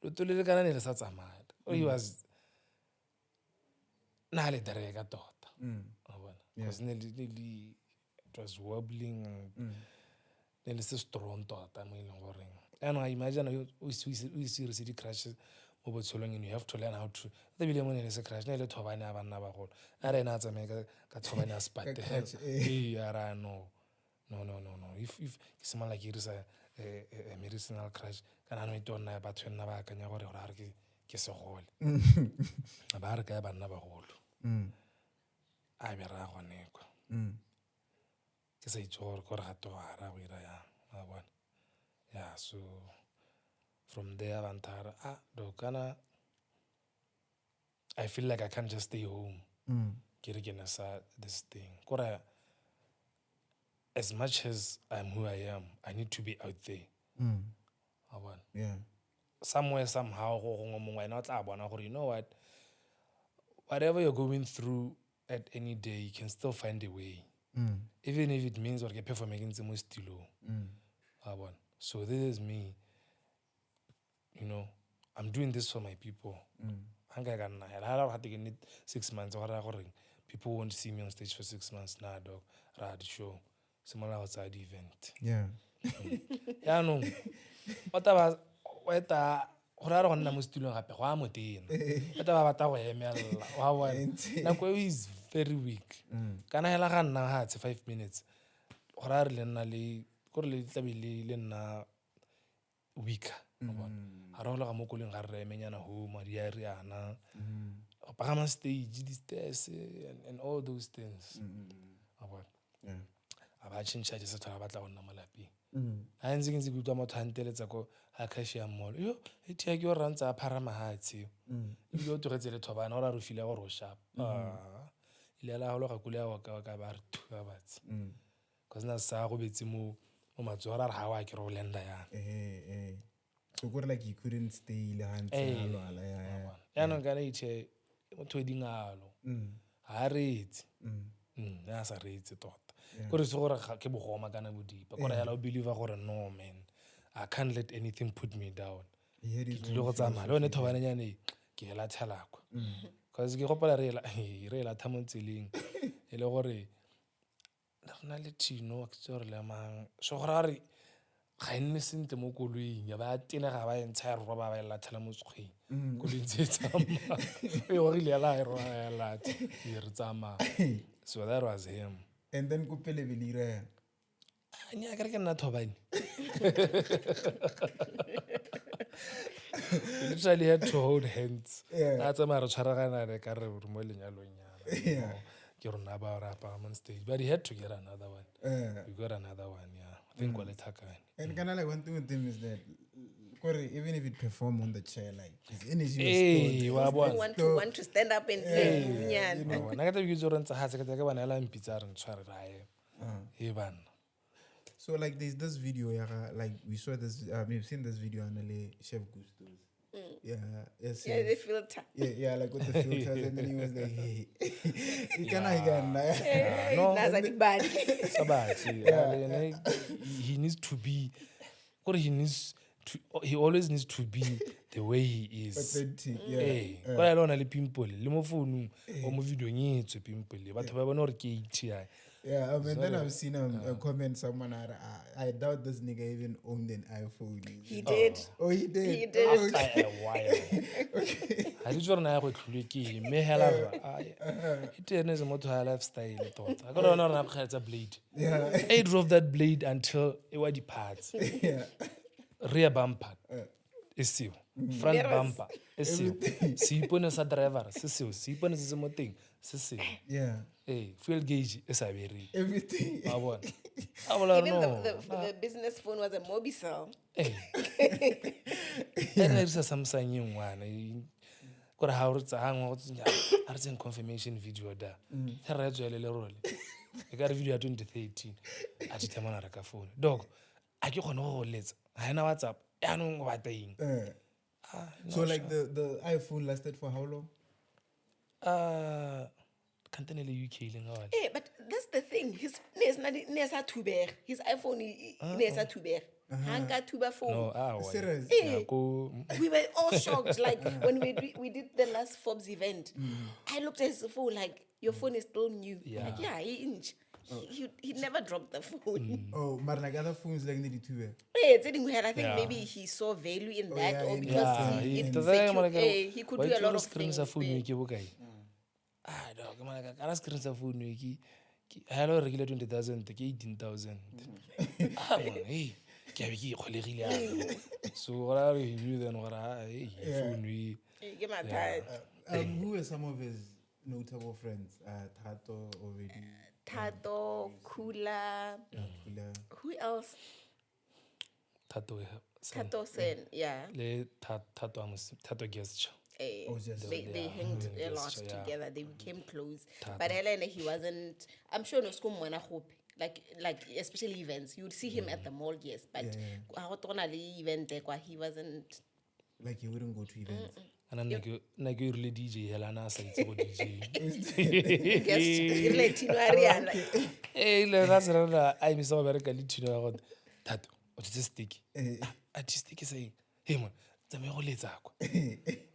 lo tole kana ne le sa tsamaya he was na le dereka tota because it was wobbling and then it's strong tota mo ileng gore and I imagine we serious the crashes mo botsholong and you have to learn how to the bile mo ne se crash ne le thobane a banna ba golo a re na tsameka ka thobane a spate ara no if ke sema like it is a medicinal crash kana no itona ba tshwenna ba kanya gore gore a re ke se gole ba re ka banna ba golo a be ra gone kwa ke sa itse gore go re gato ara go ira ya a bona yeah so from there bantara dokana I feel like I can't just stay home ke re ke na sa this thing kora as much as I'm who I am I need to be out there a bona Yeah. somewhere somehow go go mongwe ena o tla bona gore you know what whatever you're going through at any day you can still find a way even if it means or ke performing ntse mo stilo a bona so this is me you know I'm doing this for my people hanga ga nna hela ha ke need 6 months gore people won't see me on stage for 6 months na dog ra di show similar outside event Yeah. ya no otaba weta gore re go nna mo stilo gape go a motena eta ba bata go emela wa bona na go is very weak kana hela ga nna ha 5 minutes gore re le nna le gore le tlabile le nna weak ha re go ga mo koleng ga re emenyana ho ma di ari ana go pagama stage di stairs and all those things about Yeah. aba chincha je setho ba tla go nna malapi a ntse ke ntse ke utwa motho hanteletsa ko a cashier mall yo A.T.I ke o rantsa a pharama hatsi le yo togetse le thobana ora re file go ro sharp ile la go ga kula ka ba re thuga batsi cause na sa go betse mo matsora re ha wa ke ro lenda ya So good like you couldn't stay le hantse ya no kana A.T.I motho dingalo ha retsi ya sa retsi tota gore se gore ke bogoma kana bodipa gore ya la o believe gore no man I can't let anything put me down ke tlile go tsamaya le one thobane nyane ke hela thalakwa cause ke gopola re la thamo tseleng e le gore na le tino ke tsore le mang so gore re ga nne sente mo koloing ya ba tena ga ba entsha ro ba la thela mo tshweng go le tsama e go ile la ro ya la re tsama so that was him and then go pele belira nya ka re ke nna thobane we literally had to hold hands that's a mara tshwaragana re ka re mo lenyalong yana ke rona ba rapa on stage but he had to get another one we got another one I think wale thakane and kind of like one thing with him is that even if it perform on the chair like his energy was want to stand up and play nyana na ka tebe ke tsore ntse ha se ka ke bana ela mpitsa re ntshware rae bana. So like there's this video like we saw this we've seen this video on the Chef Gusto's Yeah, yes, Yeah, yes. the filter. Yeah, like with the filters, and then he was like, "Hey, you can again." No, Naza di bad. Sabachi, he needs to be, or he always needs to be the way he is. Authentic, yeah. Hey, kwa ya lona le pimple, le mo phone o mo video nyetswe pimple. Batho ba bona hore ke A.T.I. Yeah, and then I've seen a comment someone had, I doubt this nigga even owned an iPhone. He did. Oh, he did? He did. Oh, After a while. Ha di jore na ya go tlhole ke me hela ra. It is a motor lifestyle tota. Ka rona rena kgetsa blade. yeah. I drove that blade until it was the parts. Yeah. Rear bumper is still. Front Mirrors. bumper is still. Se ipone sa driver se still. Se ipone se mo teng se still. Yeah. Hey, fuel gauge is a very. Everything. I want. I will Even know. the business phone was a Mobicel. Hey. And there's a Samsung yung one. Kora ha o tsa hangwa go tsenya. A re tseng confirmation video da. Tla re tswele le role. E ka re video ya 2013. A di temana ra ka phone. Dog. A ke gone go letsa. Ha ena WhatsApp. Ya no go batla eng. So, like, the iPhone lasted for how long? Can't tell you UK ling out. Hey, but that's the thing. His nesa tuber. His iPhone nesa tuber. Hanga tuber phone. No, why? Serious? Yeah, go. We were all shocked. Like when we did the last Forbes event, I looked at his phone like, your phone is still new. Yeah. Like, yeah, he never dropped the phone. Oh, but like other phones like the two. Hey, it's anywhere. I think Yeah. maybe he saw value in that, yeah, or in because Yeah, he does he could do a lot of things. phone ke bokae? Ah, dog, man, kana screen sa phone ki hello regular 20,000 ke 18,000. Ah, man, hey, ke be ke kholegile a. So what are you knew then what hey, phone we. Give my time. Who were some of his notable friends? Tato already. Tato, Kula. Who else? Tato Tato Sen. Yeah. le Tato gesture. Oh, just They hanged a lot yeah. together. They became close. But Helen, he wasn't. I'm sure no school mwana hope. Like especially events, you would see him at the mall, yes. But event he wasn't. like he wouldn't go to events. And then like you really DJ Helena sa itse go DJ. Eh le ra tsena I miss over ka litino ya go Tato o tse sticky. Artistry ke say hey man tsame go letsa kwa.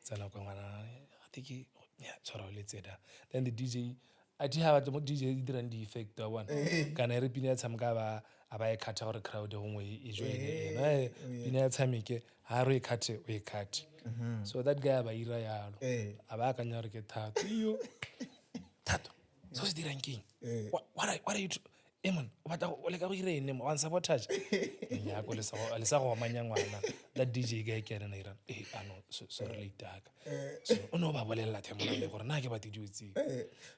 Tsana kwa ngwana I think yeah tshwara o letse da. Then the DJ I did have the DJ dirang di effect one. Kana re pina tsamka ba aba e khatha gore crowd gongwe e joine ena pina ya tshameke ha re e khathe o e khathe. So that guy ba ira yalo. Aba ka nya re ke Tato yo. Tato so se dirang keng? What are you man o batla o le ka go ira ene mo sabotage. Nya go le sa go manyangwana. That DJ guy ke rena ira ano so relate ka. So o no ba bolela themo le gore na ke ba tidutsi.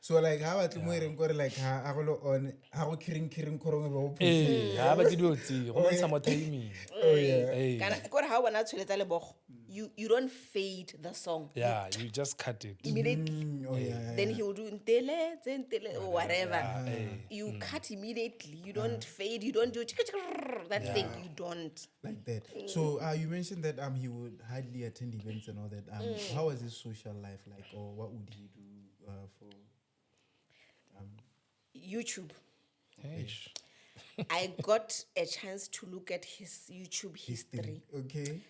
So like how at mo ireng gore like ha go on ha go kiring korong ba go Ha ba tidutsi go montsha mo timing. Oh yeah. Kana kore ha bona tsholetsa le bogo. You don't fade the song. Yeah, you just cut it. Immediately. Oh yeah. Then he will do ntele or whatever. You cut immediately. You don't fade. You don't do that thing. You don't. Like that. So you mentioned that he would hardly attend events and all that. How was his social life like, or what would he do for YouTube. Hey. I got a chance to look at his YouTube history. Okay.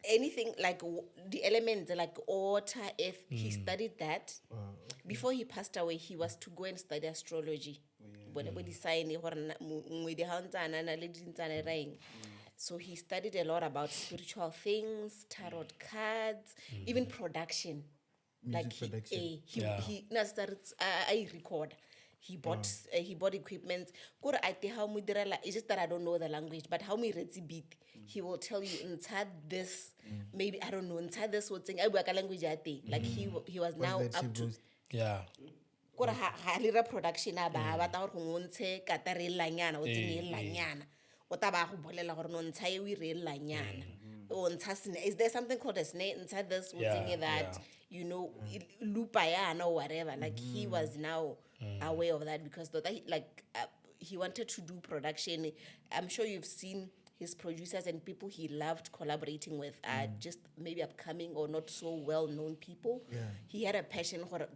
Anything like the elements like water, earth, he studied that. Before he passed away, he was to go and study astrology. So he studied a lot about spiritual things, tarot cards, even production. I record. He bought equipment. It's just that I don't know the language, but how me read beat, he will tell you inside this, maybe I don't know, inside this whole thing. I work a language like he was now up to Yeah. Kora ha lira production a ba ba ta go ntshe katare lanyana o tsene lanyana o ta ba go bolela gore no ntsha e o ire lanyana o ntsha sne. Is there something called a snare inside this thing that you know lupa yana or whatever? Like he was now aware of that because he wanted to do production. I'm sure you've seen his producers and people he loved collaborating with are just maybe upcoming or not so well-known people. Yeah. He had a passion for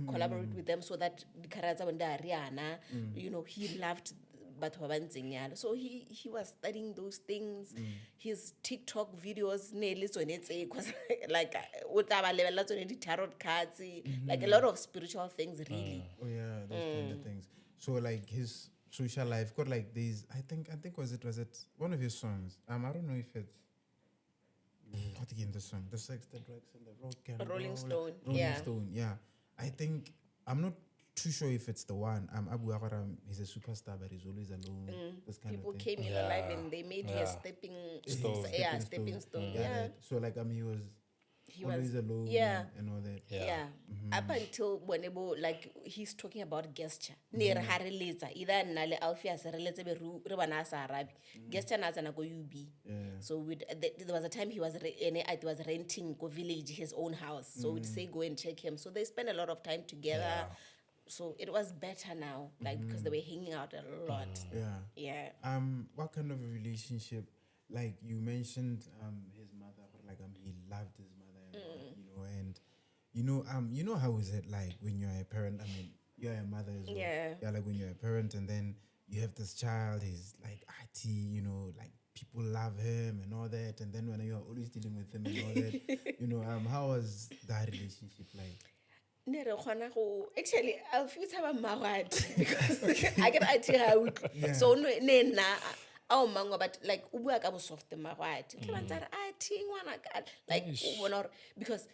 collaborate with them so that the character when they are Rihanna, you know, he loved batho ba bantseng yalo. So he was studying those things. His TikTok videos nearly so like o tla ba lebella tsone di tarot cards, like a lot of spiritual things really. Oh yeah, those kind of things. So like his social life got like these. I think was it one of his songs? I don't know if it's what again the song, the sex, the drugs, and the rock and Rolling roll. Stone, Rolling yeah. Stone, yeah. I think I'm not too sure if it's the one. Abu Akaram, he's a superstar, but he's always alone. This kind People of thing. came in alive and they made you a stepping Stone. stepping stone. Yeah. Yeah. That. So like he was always alone. yeah. And all that. Yeah. Up until whenever like he's talking about gesture. Ne re ha re letsa either nna le Alpheus re letse be re bana sa Arabi. Gesture na tsana go UB. Yeah. So there was a time he was renting go village his own house. So we'd say go and check him. So they spent a lot of time together. Yeah. So it was better now, like because they were hanging out a lot. Yeah. Yeah. What kind of a relationship? Like you mentioned, his mother, but like he loved his mother, and you know how is it like when you're a parent? I mean, you're a mother as well. Yeah. Like when you're a parent, and then you have this child. He's like A.T.I, like people love him and all that, and then when you're always dealing with him and all that, how was that relationship like? Actually, I'll feel some magwadi because I get idea how so ne na oh mango but like ubua ka bo soft magwadi like because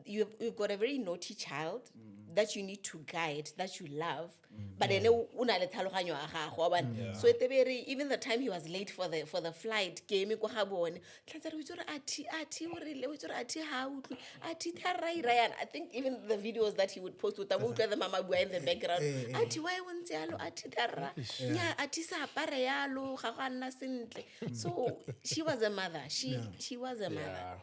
you've got a very naughty child that you need to guide, that you love, but then una le tlhaloganyo ya gago wa bona. So even the time he was late for the flight game go ga bone tlatsa re itse ati o rile o itse ati ha utlu ati tharai Ryan. I think even the videos that he would post with the mama bua in the background ati why won't yalo ati tharra nya ati sa apare yalo ga go nna sentle. So she was a mother, she was a mother,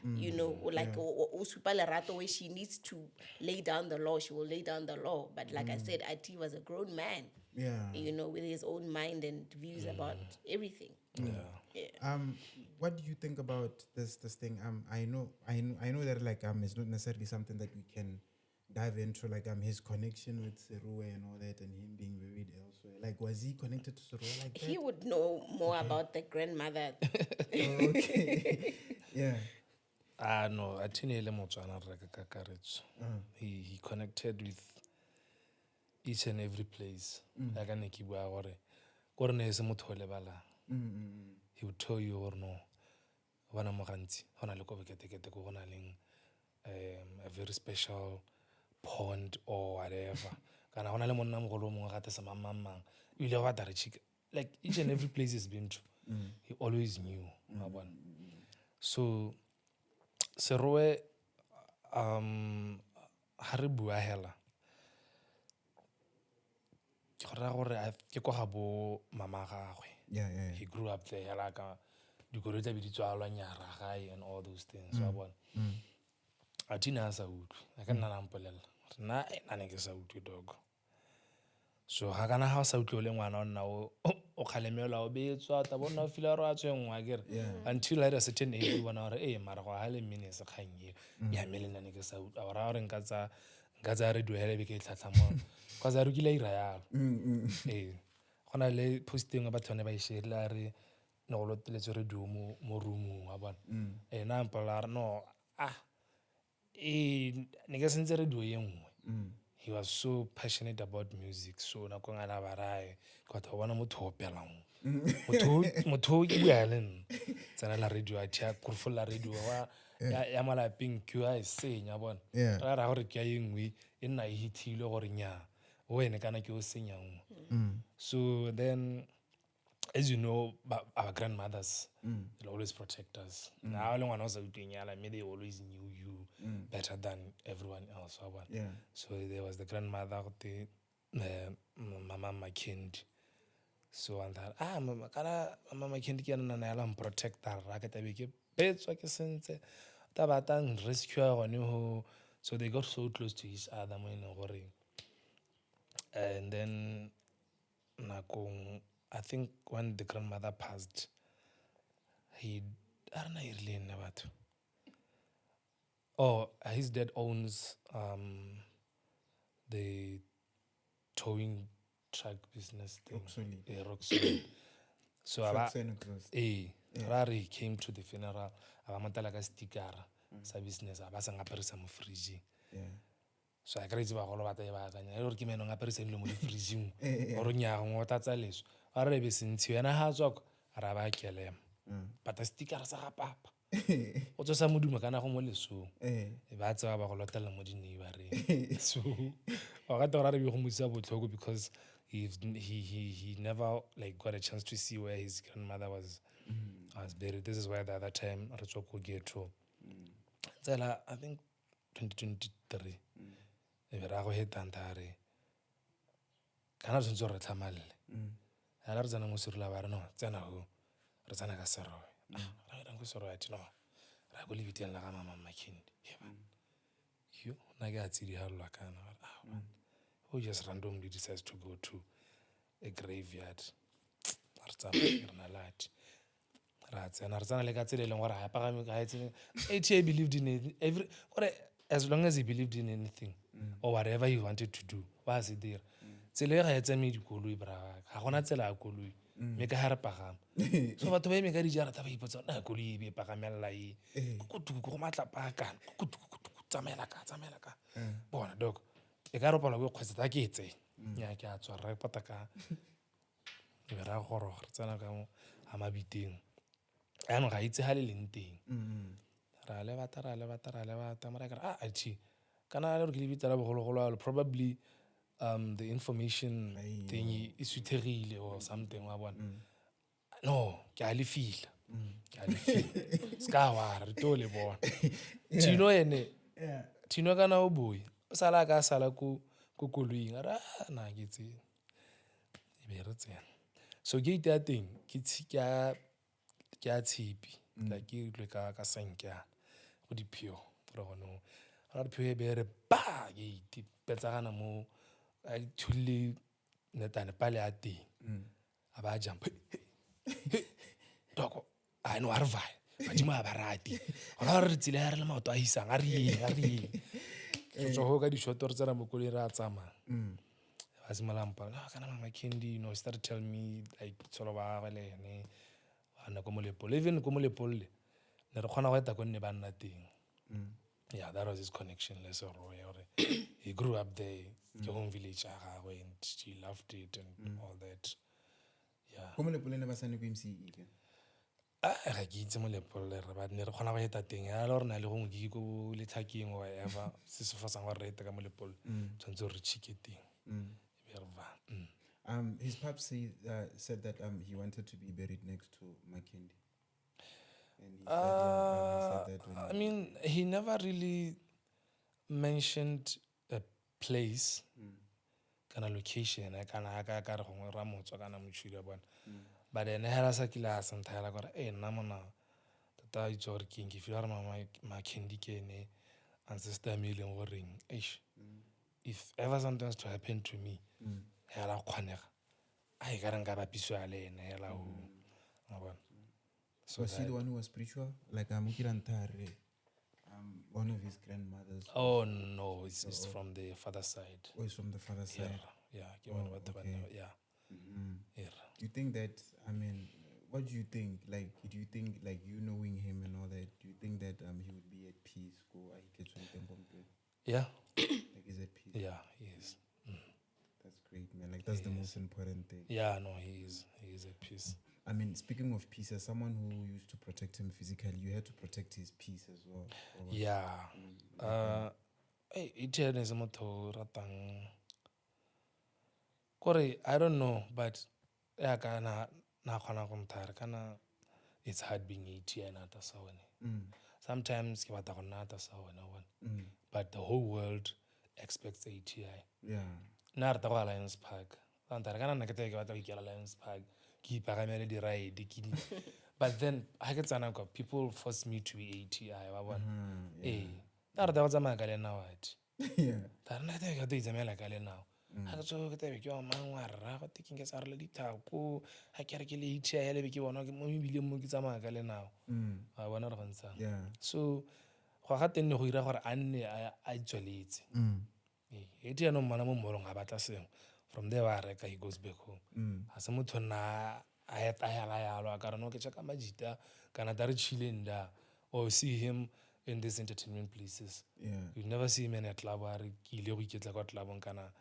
like o supa lerato where she needs to lay down the law, she will lay down the law. But like I said, A.T.I was a grown man, with his own mind and views about everything. What do you think about this thing? I know that like it's not necessarily something that we can dive into, like his connection with Seruwe and all that, and him being buried elsewhere. Like, was he connected to Seruwe like that? He would know more about the grandmother. Okay. Yeah. No, A.T.I le Motswana re ka kakaretso. He connected with each and every place. Like ne ke bua gore ne se motho o lebalang. He would tell you or no. Wana mo gantsi hona le go bekete go gona leng a very special pond or whatever. Kana hona le monna mogolo mongwe ga tsa mamang. Ile wa tare chick. Like each and every place he's been to. He always knew. So Seruwe ha re bua hela ke go ga bo mama gagwe. Yeah. He grew up there like dikolo tsa bidi tswalwa nyara gae and all those things wa bona. A.T.I sa utlwe a ka nna la mpolela nna ne ke sa utlwe dog. So ha kana ha sa utlwe le ngwana o nna o khalemela o betswa ta bona o fila ro a tswengwa akere until at a certain age bona gore mara go ha le mine se khanye ya melena ne ke sa utlwa ora re nka tsa re duele be ke tlhatlhamo kwa za rukile ira ya gona le posting ba thone ba e share re no go lotletse re du mo room wa bona na mpola no ne ke sentse re du ye nngwe. He was so passionate about music, so na kong ala barae kwa ta bona motho opelang motho ke bua le tsena la radio a tia kurfola radio wa ya mala pink QI senya bona ra ra gore ke a engwe e nna e hitile gore nya o ene kana ke o senya ngwe. So then as you know, our grandmothers will always protect us. Now, they always knew you better than everyone else. So there was the grandmother, the Mama Makind. So and that Mama Makind can protect her. Rescue. So they got so close to each other. And then I think when the grandmother passed, his dad owns the towing truck business thing. Roxolid. So Rari he came to the funeral. Abamatala ka sticker sa business abasa ngaperisa mo fridge. So I crazy ba go batla ba kanya re ke meno ngaperisa le mo fridge o nya go tatsa leso. Ara be sentsi wena ha tswa ra ba kelema. But a sticker sa ga papa. O tsosa moduma kana go mo leso. E ba tsa ba go lotela mo dinei ba re. So o ga tora re be go motsa botlhoko because he never like got a chance to see where his grandmother was buried. This is why the other time Rachoko get to I think 2023 ra go hetantare kana tshwantse re tlhamale ha re tsana mo sirula ba re no tsena go re tsana ka sero ra go sero ya tino ra go lebiteng la ga mama Makindi yo na ga tsidi ha lwa kana who just randomly decides to go to a graveyard. A.T.I believed in it as long as he believed in anything or whatever he wanted to do. Was it there? Tsela ga etsa me dikoloi bra ga gona tsela ya koloi me ka hara pagama so batho ba me ka dijara ta ba ipotsa na koloi be pagamela e go matla paka tsamela ka bona dog e ka ropola go kgwetsa ta ke etse nya ke a tswa re pataka e ra goro re tsana ka mo amabiteng ano ga itse ha le leng teng ra le bata mara ka Athi kana le re ke lebitela bogologolo probably the information thing is sutherile or something wa bona no ke a le feel ska wa re to le bona Tino ene Tino kana o boy o sala ka sala ku koloing ra na ke tse e be re tsena so gate ya teng ke a tshipi la ke tle ka senkya go diphio re gono ra diphio e be re ba gate petsagana mo a thulile netane pale a teng a ba jump doko a no arva badimo a barati ra re tsile ya re le maoto a hisang a re so go ka di shot re tsena mo koloi ra tsama Azimalampa kana mama Kendi started telling me like tsolo ba ga le ene ana ko molepole even ko molepole ne re khona go eta go nne ba nna teng yeah that was his connection let's say he grew up there ke home village and he loved it and all that yeah ko molepole ne ba sane go MC ke ga ke itse molepole re ba ne re khona go eta teng ya le rena le go ngiki ko le tlhaking whatever se se fasang go re eta ka molepole tshwantse re chiketeng his pap said that he wanted to be buried next to Makindi. And he said that I mean, he never really mentioned a place, kind of location, but then I had a class and I got a namana that I told King if you are my Makindi Kene ancestor million ring. If ever something was to happen to me, I can't get a piece of so was he the one who was spiritual? Like one of his grandmothers? Oh no, it's from the father's side. Oh, it's from the father's side? Yeah. Yeah. Do you think that, I mean, what do you think? Like, do you think, like, you knowing him and all that, do you think that he would be at peace? Yeah. Like, is at peace? Yeah, he is. That's great, man. Like, that's the most important thing. Yeah, no, he is at peace. I mean, speaking of peace, as someone who used to protect him physically, you had to protect his peace as well. Yeah. I don't know, but it's hard being A.T.I and Atlasaone. Sometimes but the whole world expects A.T.I. Yeah. Not Lions Park. Lions Park. But then people force me to be A.T.I. ga tso ke tebe ke wa mang wa rra go tekeng ke sa re le dithako ga ke re ke le A.T.I le be ke bona mo mebileng mo ke tsamaya ka lenao a bona re go ntshang so go ga teng ne go dira gore a nne a itsweletse A.T.I no mmana mo mmolong a batla sengwe from there wa reka he goes back home ga se motho nna a etayala yalo a ka re no ke check majita kana ta re chilling da or see him in these entertainment places you never see him in a club a re ke ile go iketla kwa clubong kana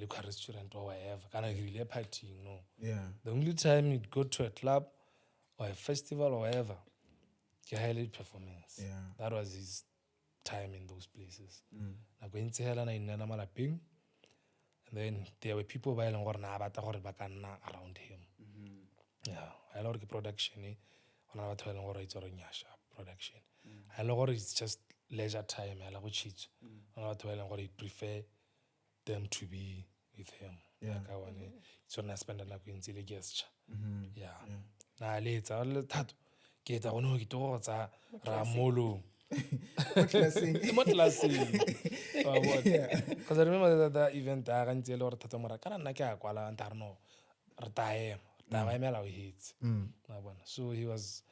le kwa restaurant or whatever kana ke ile partying no the only time he'd go to a club or a festival or whatever ke highlight performance that was his time in those places nako e ntse hela na inela malapeng and then there were people ba ileng gore na batla gore ba ka nna around him I love the production go na batho ba ileng gore itse gore nyasha production I love gore it's just leisure time I love chitso go na batho ba ileng gore he prefer them to be with him like I want it's when I spend nako e ntse le gesture na le tsa le thato ke tsa gone ke togo tsa ramolo mo classing because I remember that event a gantse le gore thato mora kana nna ke a kwala anta re no re tae ta ba emela o hits na bona so he was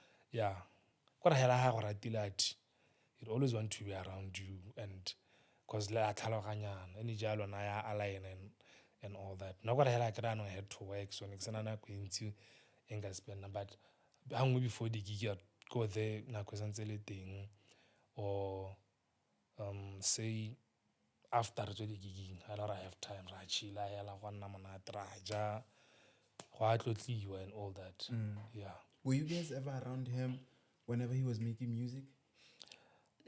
kora hela ha go ratile ati he always want to be around you and because le a tlhaloganyana ene jalo na ya align and all that no kora hela ke rano had to work so ne ke sena na go intsi enga spend but hangwe before the gig go there na go santse le teng or say after the gigging I don't have time ra chila hela go nna monate ra ja go a tlotliwa and all that were you guys ever around him whenever he was making music?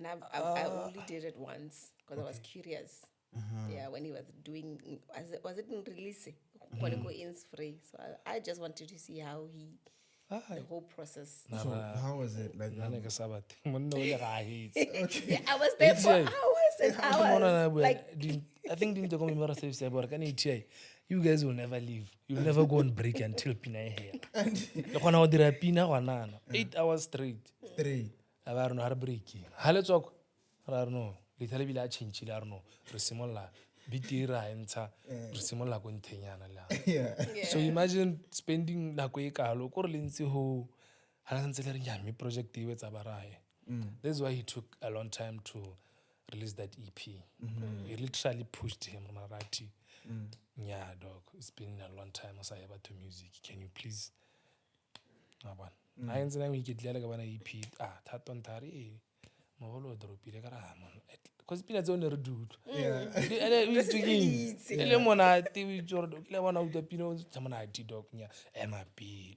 I only did it once because I was curious. When he was doing, was it in release? Free. So I just wanted to see how the whole process. So how was it like? I was there for hours and hours. Like, I think the you guys will never leave. You'll never go on break until Pina here. 8 hours straight. I don't know how to break. Hello, talk. I don't know. Little bit change. I don't know. Resimola, bitira enta. Resimola kontenyana la. So imagine spending na kueka halo. Korlinsi ho. Halanseleri yami project iwe tabarai. That's why he took a long time to release that EP. He literally pushed him Marati. Yeah, dog. It's been a long time as I ever to music. Can you please? I ain't we get like a EP. Taton Tari. Moholo dropile karamon. Because Pina's only dude. He's doing Lemona, TV Jordan, Lemon out the Pinos, Tamana dog near MIP.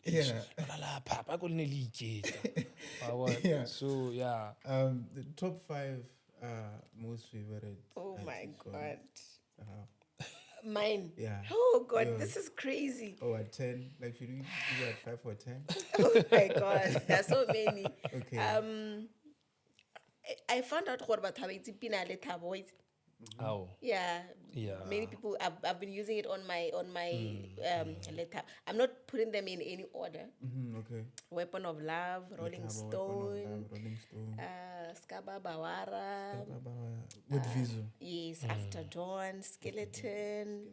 Papa couldn't leak it. So, the top 5 most favorite. Oh my God. Mine. Yeah. Oh God, this is crazy. Oh, at 10. Like, should we do at 5 or 10? Oh my God, there's so many. Okay. I found out what about Pina Leta voice. Oh. Yeah. Many people I've been using it on my letter. I'm not putting them in any order. Okay. Weapon of Love, Rolling Stone, Skaba Bawara. With Vizu. Yes, After Dawn, Skeleton,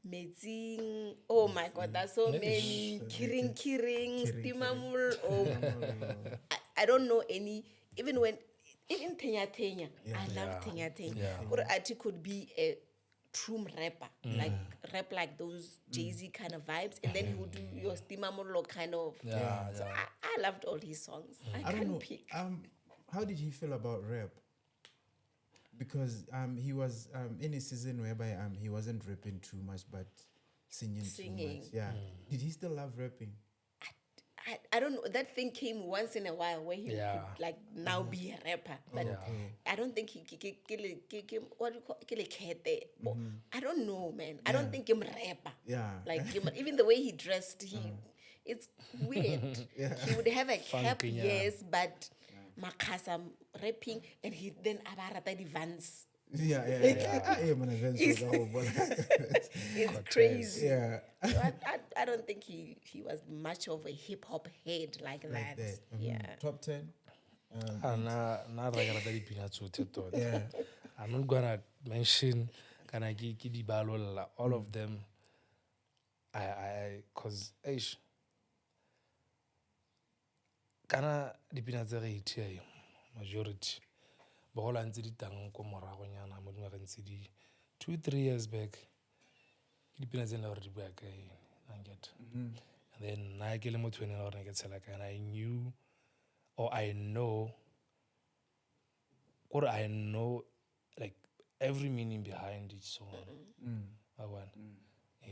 Medzing. Oh my God, there's so many. Kiring, Stimamul. Oh, I don't know any. Even Tenya Tenya, I love Tenya Tenya. Or it could be a true rapper, like rap like those Jay-Z kind of vibes, and then he would do your Stimamolo kind of. So I loved all his songs. I don't know. Pick. How did he feel about rap? Because he was in a season whereby he wasn't rapping too much, but singing too much. Yeah. Did he still love rapping? I don't know. That thing came once in a while where he could like now be a rapper, but I don't think he what do you call it? I don't know, man. I don't think him rapper. Yeah. Like even the way he dressed, it's weird. He would have a cap, yes, but makasa rapping, and he then abarata the Vans. It's crazy. Yeah. So I don't think he was much of a hip hop head like that. Yeah. Top 10. I'm not gonna mention kana ki di balolla, all of them, cause kana dipina tse re A.T.I majority bogola ntse di tang ko moragonyana mo dingwageng tse di 2-3 years back ke dipina tse nna gore di bua ka eng anget. And then nna ke le motho ene gore ne ke tshela ka ena, I knew or I know like every meaning behind each song.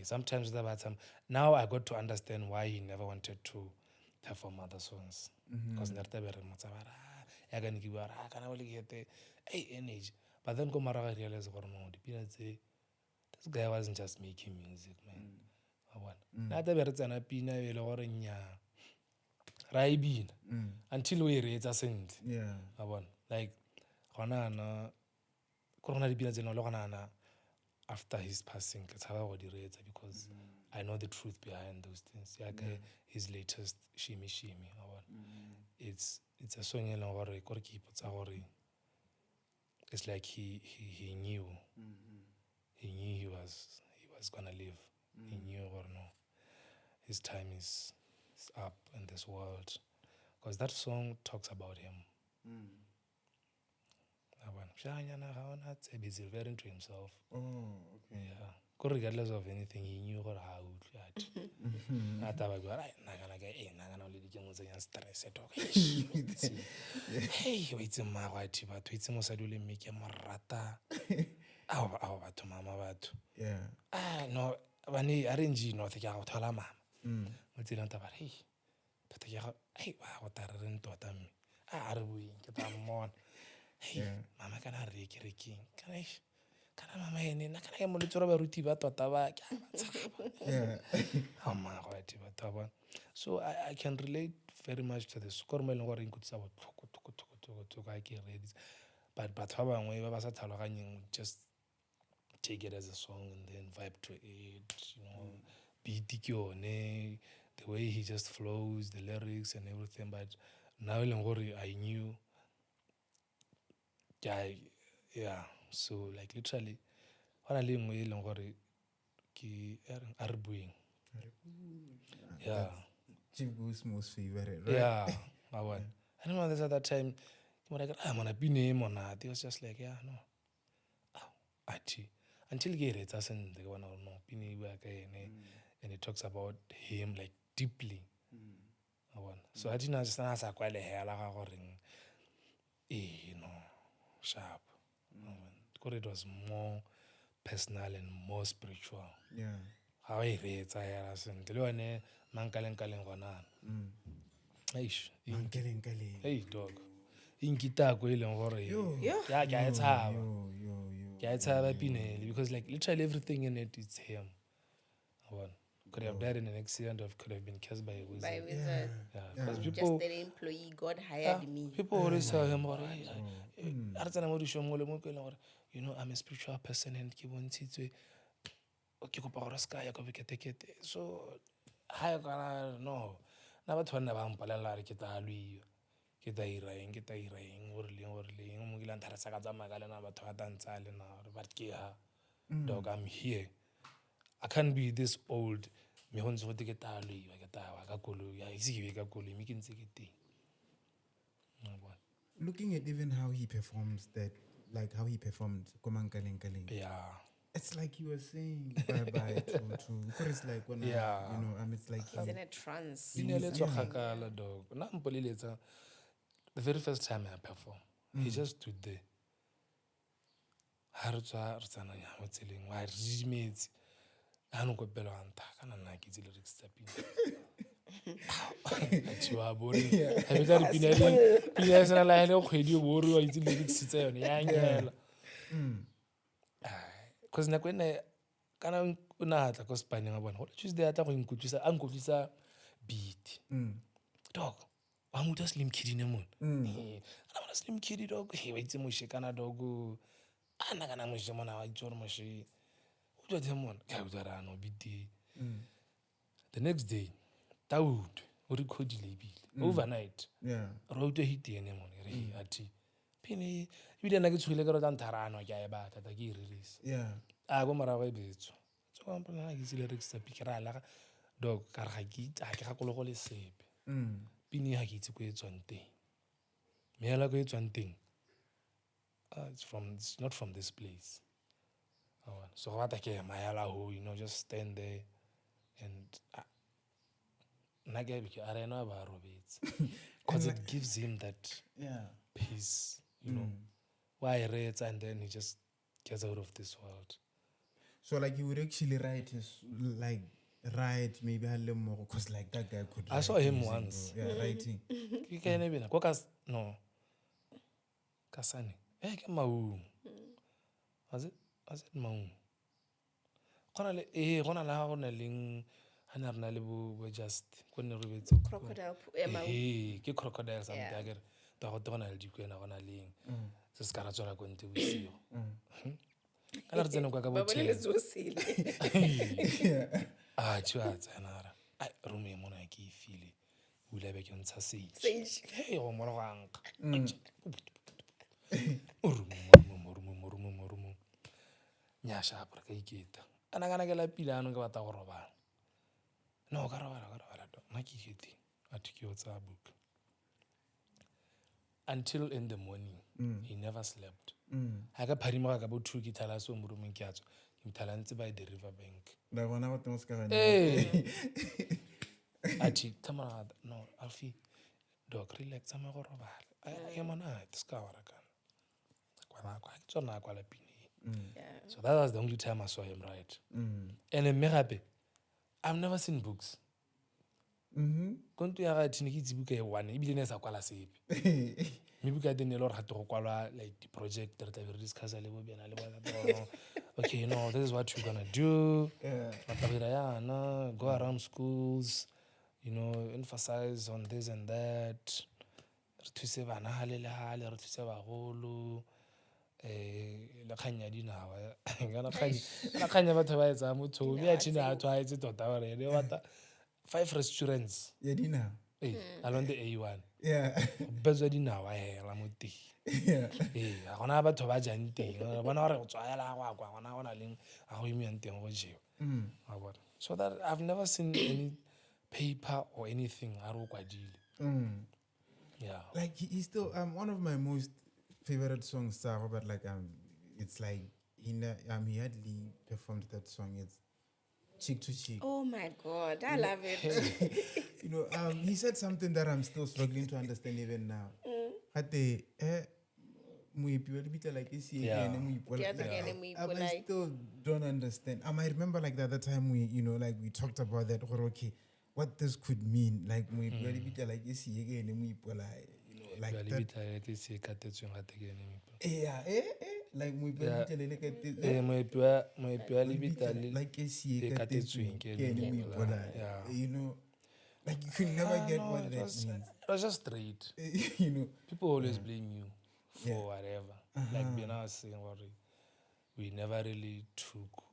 Sometimes now I got to understand why he never wanted to perform other songs. Because energy. But then I realized this guy wasn't just making music, man. Until we read a send. Like after his passing, because I know the truth behind those things. His latest Shimmy Shimmy. It's a song it's like he knew. He knew he was gonna live. He knew or no. His time is up in this world. Because that song talks about him. He's referring to himself. Yeah. Regardless of anything, he knew how no, when he arrange no, the young Talama. What's it on the but the young, what I didn't thought of me. We get on more. Hey, Mama can I Ricky? Can I? Can I in a can I monitor a rutiva totava? Oh, my God, so I can relate very much to the scormel or in good sabot to but how I was at Talagan just take it as a song and then vibe to it, beat the way he just flows, the lyrics and everything. But now I knew. Yeah, so like literally, what I live with ki arbuing. Yeah. Chief Goose most favorite, right? Yeah, I want. I don't know. There's at that time, I'm gonna be name or not. It was just like, yeah, no. A.T.I until get it, doesn't the one or no pini and it talks about him like deeply. I want. So I didn't understand as I quite a hair like sharp. Because it was more personal and more spiritual. Yeah. How I read I the one mankaling hey dog. In guitar because like literally everything in it is him. Could have died in an accident or could have been killed by a wizard. By wizard. Because Just people, an employee, God hired me. people always tell him, I'm a spiritual person and so no. Never turn about Palala kita iraing umugilan tarasa ka magala na batho ba tantsale na but ke dog I'm here. I can't be this old me ho ntse go ke talwe ke tawa ka koloi ya isibe ka koloi me ke ntse ke teng. Looking at even how he performs that, like how he performed Komankaleng. Yeah. It's like you were saying bye-bye to because it's like when it's like he's in a trance. The very first time I performed, he just stood there. Because kana una tla go spine nga bona go Tuesday ata go inkutlisa beat dog wa mo tla slim kid ne mon ana slim kid dog he wa itse mo shekana dog ana kana mo shemona wa itse mo she o tla demon ka o tsara no beat. The next day Daud o recordile bile overnight wrote a hit ene mon re ati pini bile na ke tshwile ke rota ntharano ke a e batla ta ke release go morago e betso so ka mpona ke tsile re tsa pikira la dog ka ga ke ga kolego le sepe pini ha ke itse go e tswang teng meela go e tswang teng it's not from this place so what I care mayala who just stand there and nage bike are no ba robetse because it gives him that peace why he reads and then he just gets out of this world. So like you would actually write maybe a little more because like that guy could. I saw him once. Writing. You can't even no. Kasani. Ke Maung. Was it Maung? Gona la gona leng hana rena le bo just kone re betse Crocodile. ke crocodile something agere ta go tona le dikwena gona leng se se ka ra tsona go nte bosigo kana re tsena kwa ka botshelo tshwa tsanara rume mona ke e file bula be ke ntsha sage go mora go anka rumo nya sha pra ka iketa ana kana ke la pila ano ke bata go robala no ka robala do ma ke ikete atikyo tsa book until in the morning he never slept ha ka pharima ka bo 2 ke thala so mo rumong ke a tswa ke thala ntse by the river bank la bona go tmo ska ati kamera no Alfie dog relax ama go robala I am ona ska wara kana kwa tsona kwa la pini so that was the only time I saw him write and in Megabe I've never seen books kontu ya ga thini ke tsibuka e one e bile ne sa kwala sepe me buka de ne lo ra go kwalwa like the project that we discuss le bo bena le bona okay this is what you're gonna do go around schools emphasize on this and that re thuse bana hale le hale re thuse bagolo la khanya dinawa kana khanya batho ba etsa motho be a thina a tswa etse tota ba re wata 5 restaurants dinawa along the A1 bezwa dinawa hela moti ga gona batho ba jang teng bona re go tswaela kwa gona leng a go imiang teng go jewa so that I've never seen any paper or anything a re kwadile like he's still one of my most favorite songs but like it's like he hardly performed that song. It's Cheek to Cheek. Oh my God, I love it. He said something that I'm still struggling to understand even now. I still don't understand. I remember like the other time we talked about that. Okay, what this could mean, like like like you could never get what that means. It was just straight. People always blame you for whatever. Like Benah was saying, we never really took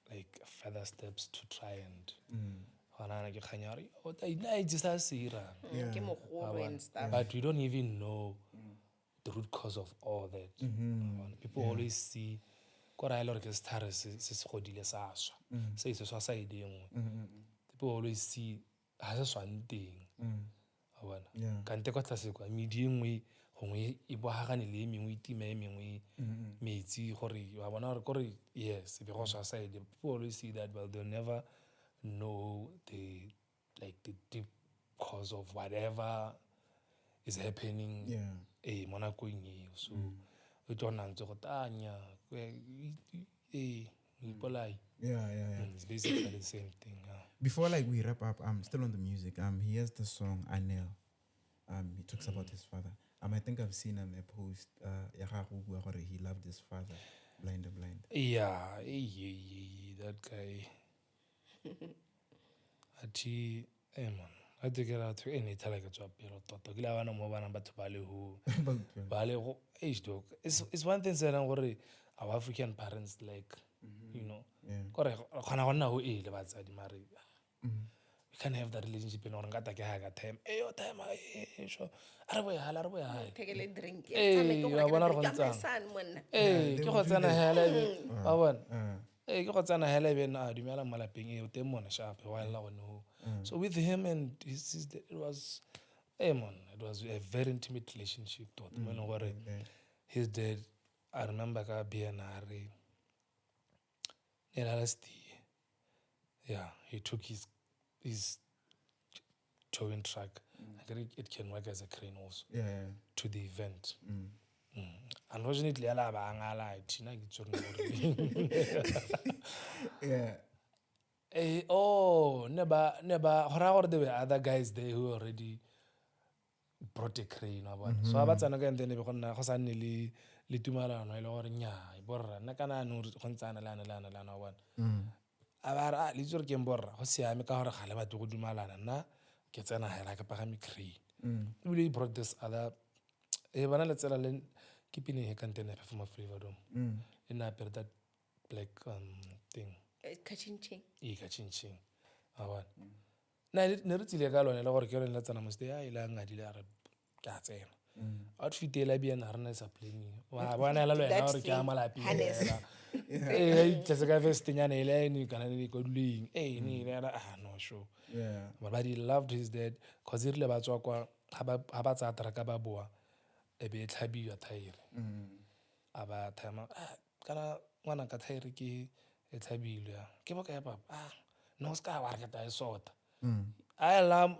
like further steps to try and but we don't even know the root cause of all that. People always see people always see has one thing. Kante kwa tlase kwa media nngwe gongwe e boagane le mengwe time mengwe metsi gore wa bona gore yes be go side. People always see that, but they'll never know the deep cause of whatever is happening monako eng so we don't ntse go tanya it's basically the same thing. Before we wrap up, I'm still on the music. He has the song Anel. He talks about his father. I think I've seen a post where he loved his father, blind. Yeah, that guy. A.T.I, man. I think that any like a job, it's one thing that our African parents like, we can't have that relationship in order to get time. ke go tsana hela even a dumela malapeng e o teng mona sharp while la no. So with him and his sister, it was it was a very intimate relationship. His dad, I remember ka BNR. Yeah, he took his towing truck. I think it can work as a crane also. To the event. Unfortunately, Yeah. Never. There were other guys there who already brought a crane. So I was again then because I nearly litumala no ilo nya borra na kana no kontsana lana one. Abara litsur ke borra go siame ka gore gale batho go dumalana nna ke tsena hela ka pagami crane. We brought this other bana le tsela le ke pine he kantene perform flavor dome. In a that black thing. Kachinching. Kachinching. Awan. Na ne re tsile ka lone le gore ke re le tsana mosete ya ile nga di le re ka tsena. Outfit e la bien harness a plane. Wa bona la lona gore ke amala pile. Just ka first nyane ile ni kana ni go dling. Ni re no sure. Yeah. But he loved his dad cause it le ba tswa kwa ha ba tsa tra ka ba boa e be tlhabi ya thaere. Aba thama kana ngwana ka thaere ke e tlhabilwe ke boka ya papa no ska wa ka ta sota I lam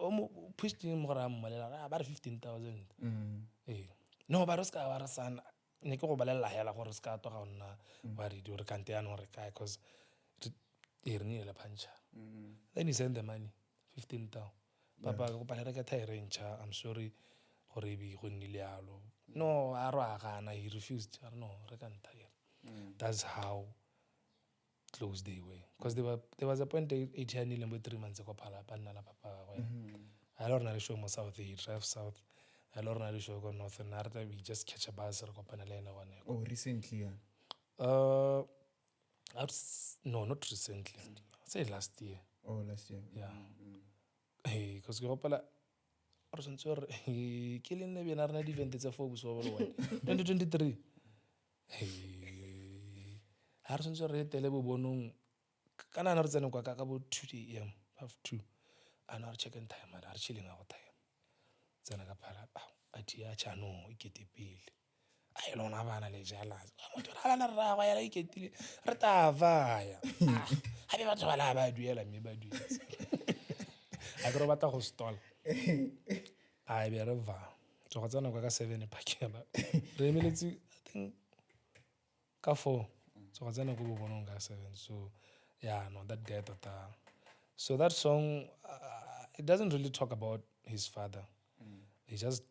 pushed him gore ammolela about 15,000 no ba re ska wa re sana ne ke go balela hela gore ska toga ona wa re di re kante ya no re kae cause re ni le puncha then he sent the money 15,000 papa go palela ka thaere ntsha I'm sorry gore bi go nnile yalo no a ro agana he refused no re ka nthaere that's how close they were because there was a point A.T.I nearly 3 months ago pala panna la papa I don't know show mo south he drive south I don't know show go north and after we just catch a bus or go panela one Oh, recently, yeah. No, not recently. Say last year. Oh, last year. Yeah. Hey, because go pala or sensor killing the Benarna event it's a focus over 2023. Hey, Harrison Sor telebo bonung kana na rtsena kwa ka about 2 AM half 2 and our check-in time and our chilling our time tsena ka phala A.T.I chano ikete pele a ilona bana le jala motho ra bana ra ga ya iketile re ta vaya ha be batho bala ba duela me ba duetse a go batla go stall a be re va so go tsena kwa ka 7 pakela re emeletse I think ka 4 so go tsena go bonong ka 7 so yeah no that guy so that song it doesn't really talk about his father he just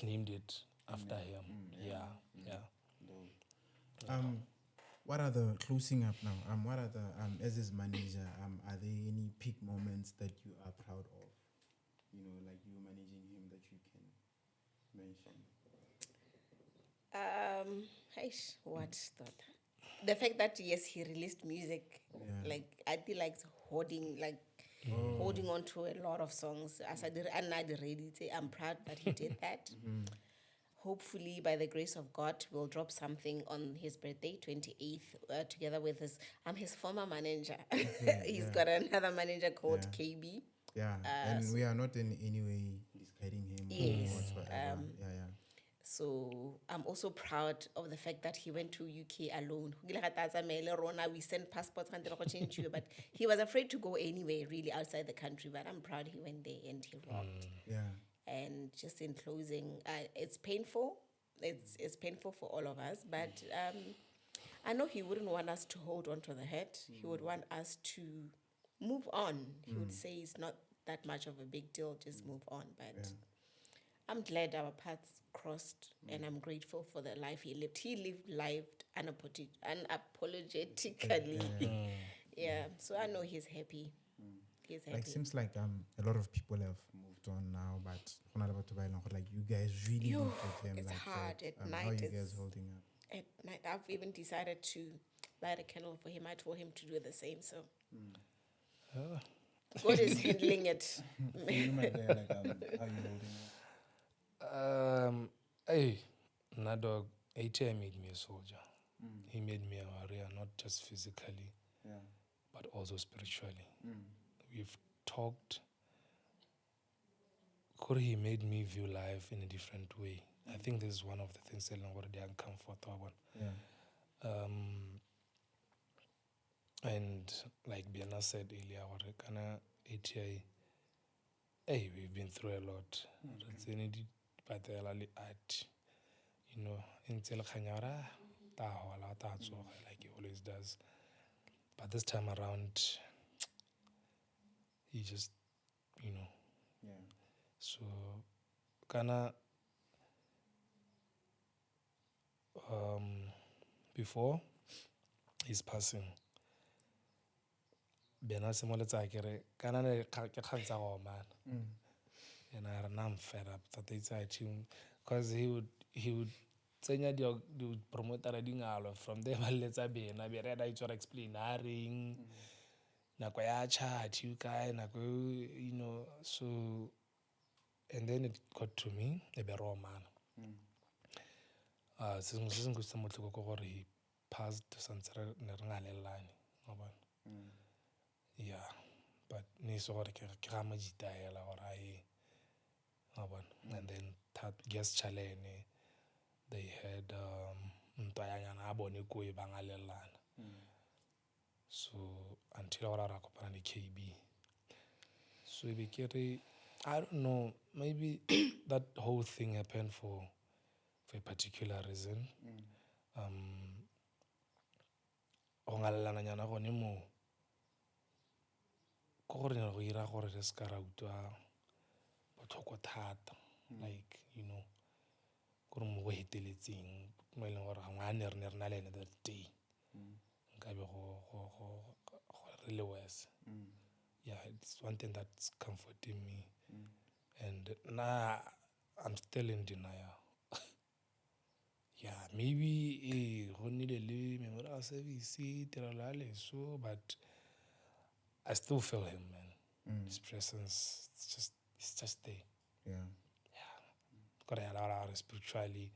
named it after him yeah what are the closing up now what are the as his manager are there any peak moments that you are proud of like you managing him that you can mention what's that the fact that yes he released music like Ati likes holding on to a lot of songs as I did ready I'm proud that he did that hopefully by the grace of God we'll drop something on his birthday 28th together with his former manager he's got another manager called KB and we are not in any way discrediting him yes yeah so I'm also proud of the fact that he went to UK alone. We sent passports, but he was afraid to go anywhere really outside the country. But I'm proud he went there and he rocked. And just in closing, it's painful. It's painful for all of us. But I know he wouldn't want us to hold on to the hurt. He would want us to move on. He would say it's not that much of a big deal. Just move on. But I'm glad our paths crossed, and I'm grateful for the life he lived. He lived life unapologetically. So I know he's happy. He's happy. Like seems like a lot of people have moved on now, but like you guys really look at him. It's like hard that. at night. How are you guys holding up? At night, I've even decided to light a candle for him. I told him to do the same. So God is handling it. You might be like, how are you holding up? Hey, Nadog, A.T.I made me a soldier. He made me a warrior, not just physically, but also spiritually. We've talked. He made me view life in a different way. I think this is one of the things that I'm already uncomfortable. And like Benah said earlier, A.T.I, hey, we've been through a lot. But art, you know, like he always does. But this time around, he just, you know. So, before his passing, Benah se moletsa kere kana ne ke kgantsa go man. And I'm fed up that it's because he would tsenya di promoter dingalo from there ba letsa Benah be re da itse explain ring nako ya chat you guy nako, you know. So and then it got to me a be raw man. He passed since yeah, but and then that guest challenge they had so until I KB. So I don't know, maybe that whole thing happened for a particular reason. Like, you know, that day. Really was. Yeah, it's one thing that's comforting me. And now I'm still in denial. Yeah, maybe memorial service, so, but I still feel him, man. His presence, it's just there. Yeah. Got a lot of spiritually.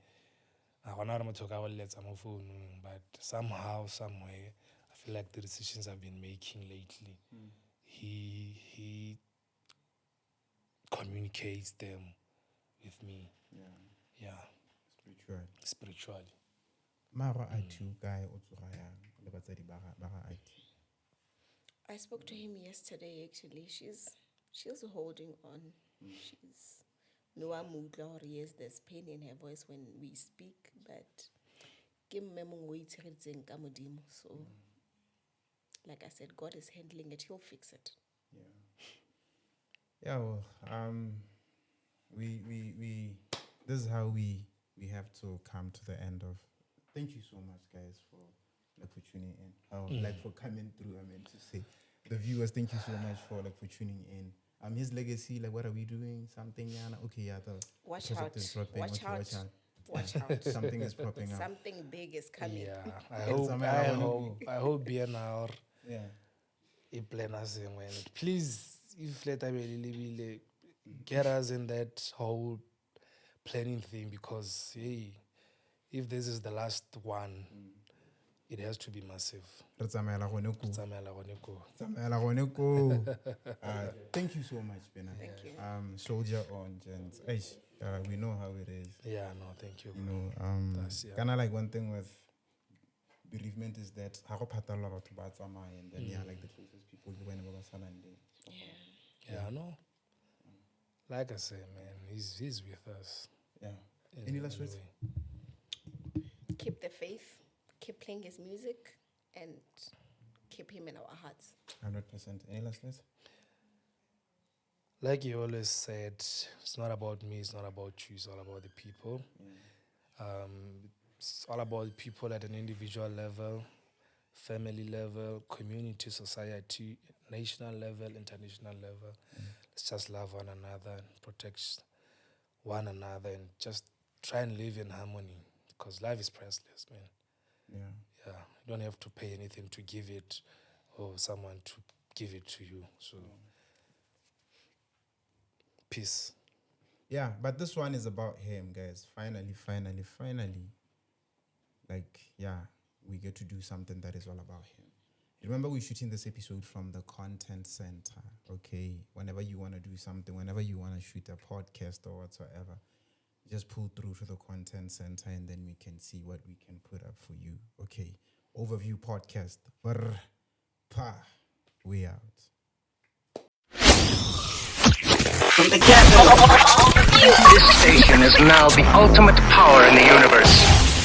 But somehow, somewhere, I feel like the decisions I've been making lately, he communicates them with me. Yeah. Spiritually. Mara IT guy o tsoga yang le batsadi ba IT. I spoke to him yesterday. Actually, she's holding on. She's no mood or yes, there's pain in her voice when we speak, but so like I said, God is handling it. He'll fix it. Yeah, well, we this is how we have to come to the end of. Thank you so much, guys, for tuning in. Like for coming through. I meant to say, the viewers, thank you so much for for tuning in. His legacy, like, what are we doing? Something, Yana. Okay, yeah. The Watch project out. is dropping. Watch Okay, out. Watch out. Something is popping up. Something big is coming. Yeah, I hope BNR plan us in when please if let me get us in that whole planning thing, because hey, if this is the last one, it has to be massive. Thank you so much, Benah. Thank you. Soldier on, gents. We know how it is. Yeah, no, thank you. You know, kind of like one thing with bereavement is that and then like the closest people whenever yeah, no. Like I say, man, he's with us. Yeah. Any last words? Keep the faith, keep playing his music, and keep him in our hearts. 100%. Any last words? Like you always said, it's not about me, it's not about you, it's all about the people. It's all about people at an individual level, family level, community, society, national level, international level. Let's just love one another and protect one another and just try and live in harmony, because life is priceless, man. Yeah. You don't have to pay anything to give it or someone to give it to you. So, peace. Yeah, but this one is about him, guys. Finally. Like, yeah, we get to do something that is all about him. Remember, we're shooting this episode from the content center, okay? Whenever you want to do something, whenever you want to shoot a podcast or whatsoever, just pull through to the content center and then we can see what we can put up for you, okay? Overview podcast. We out. From the gather, this station is now the ultimate power in the universe.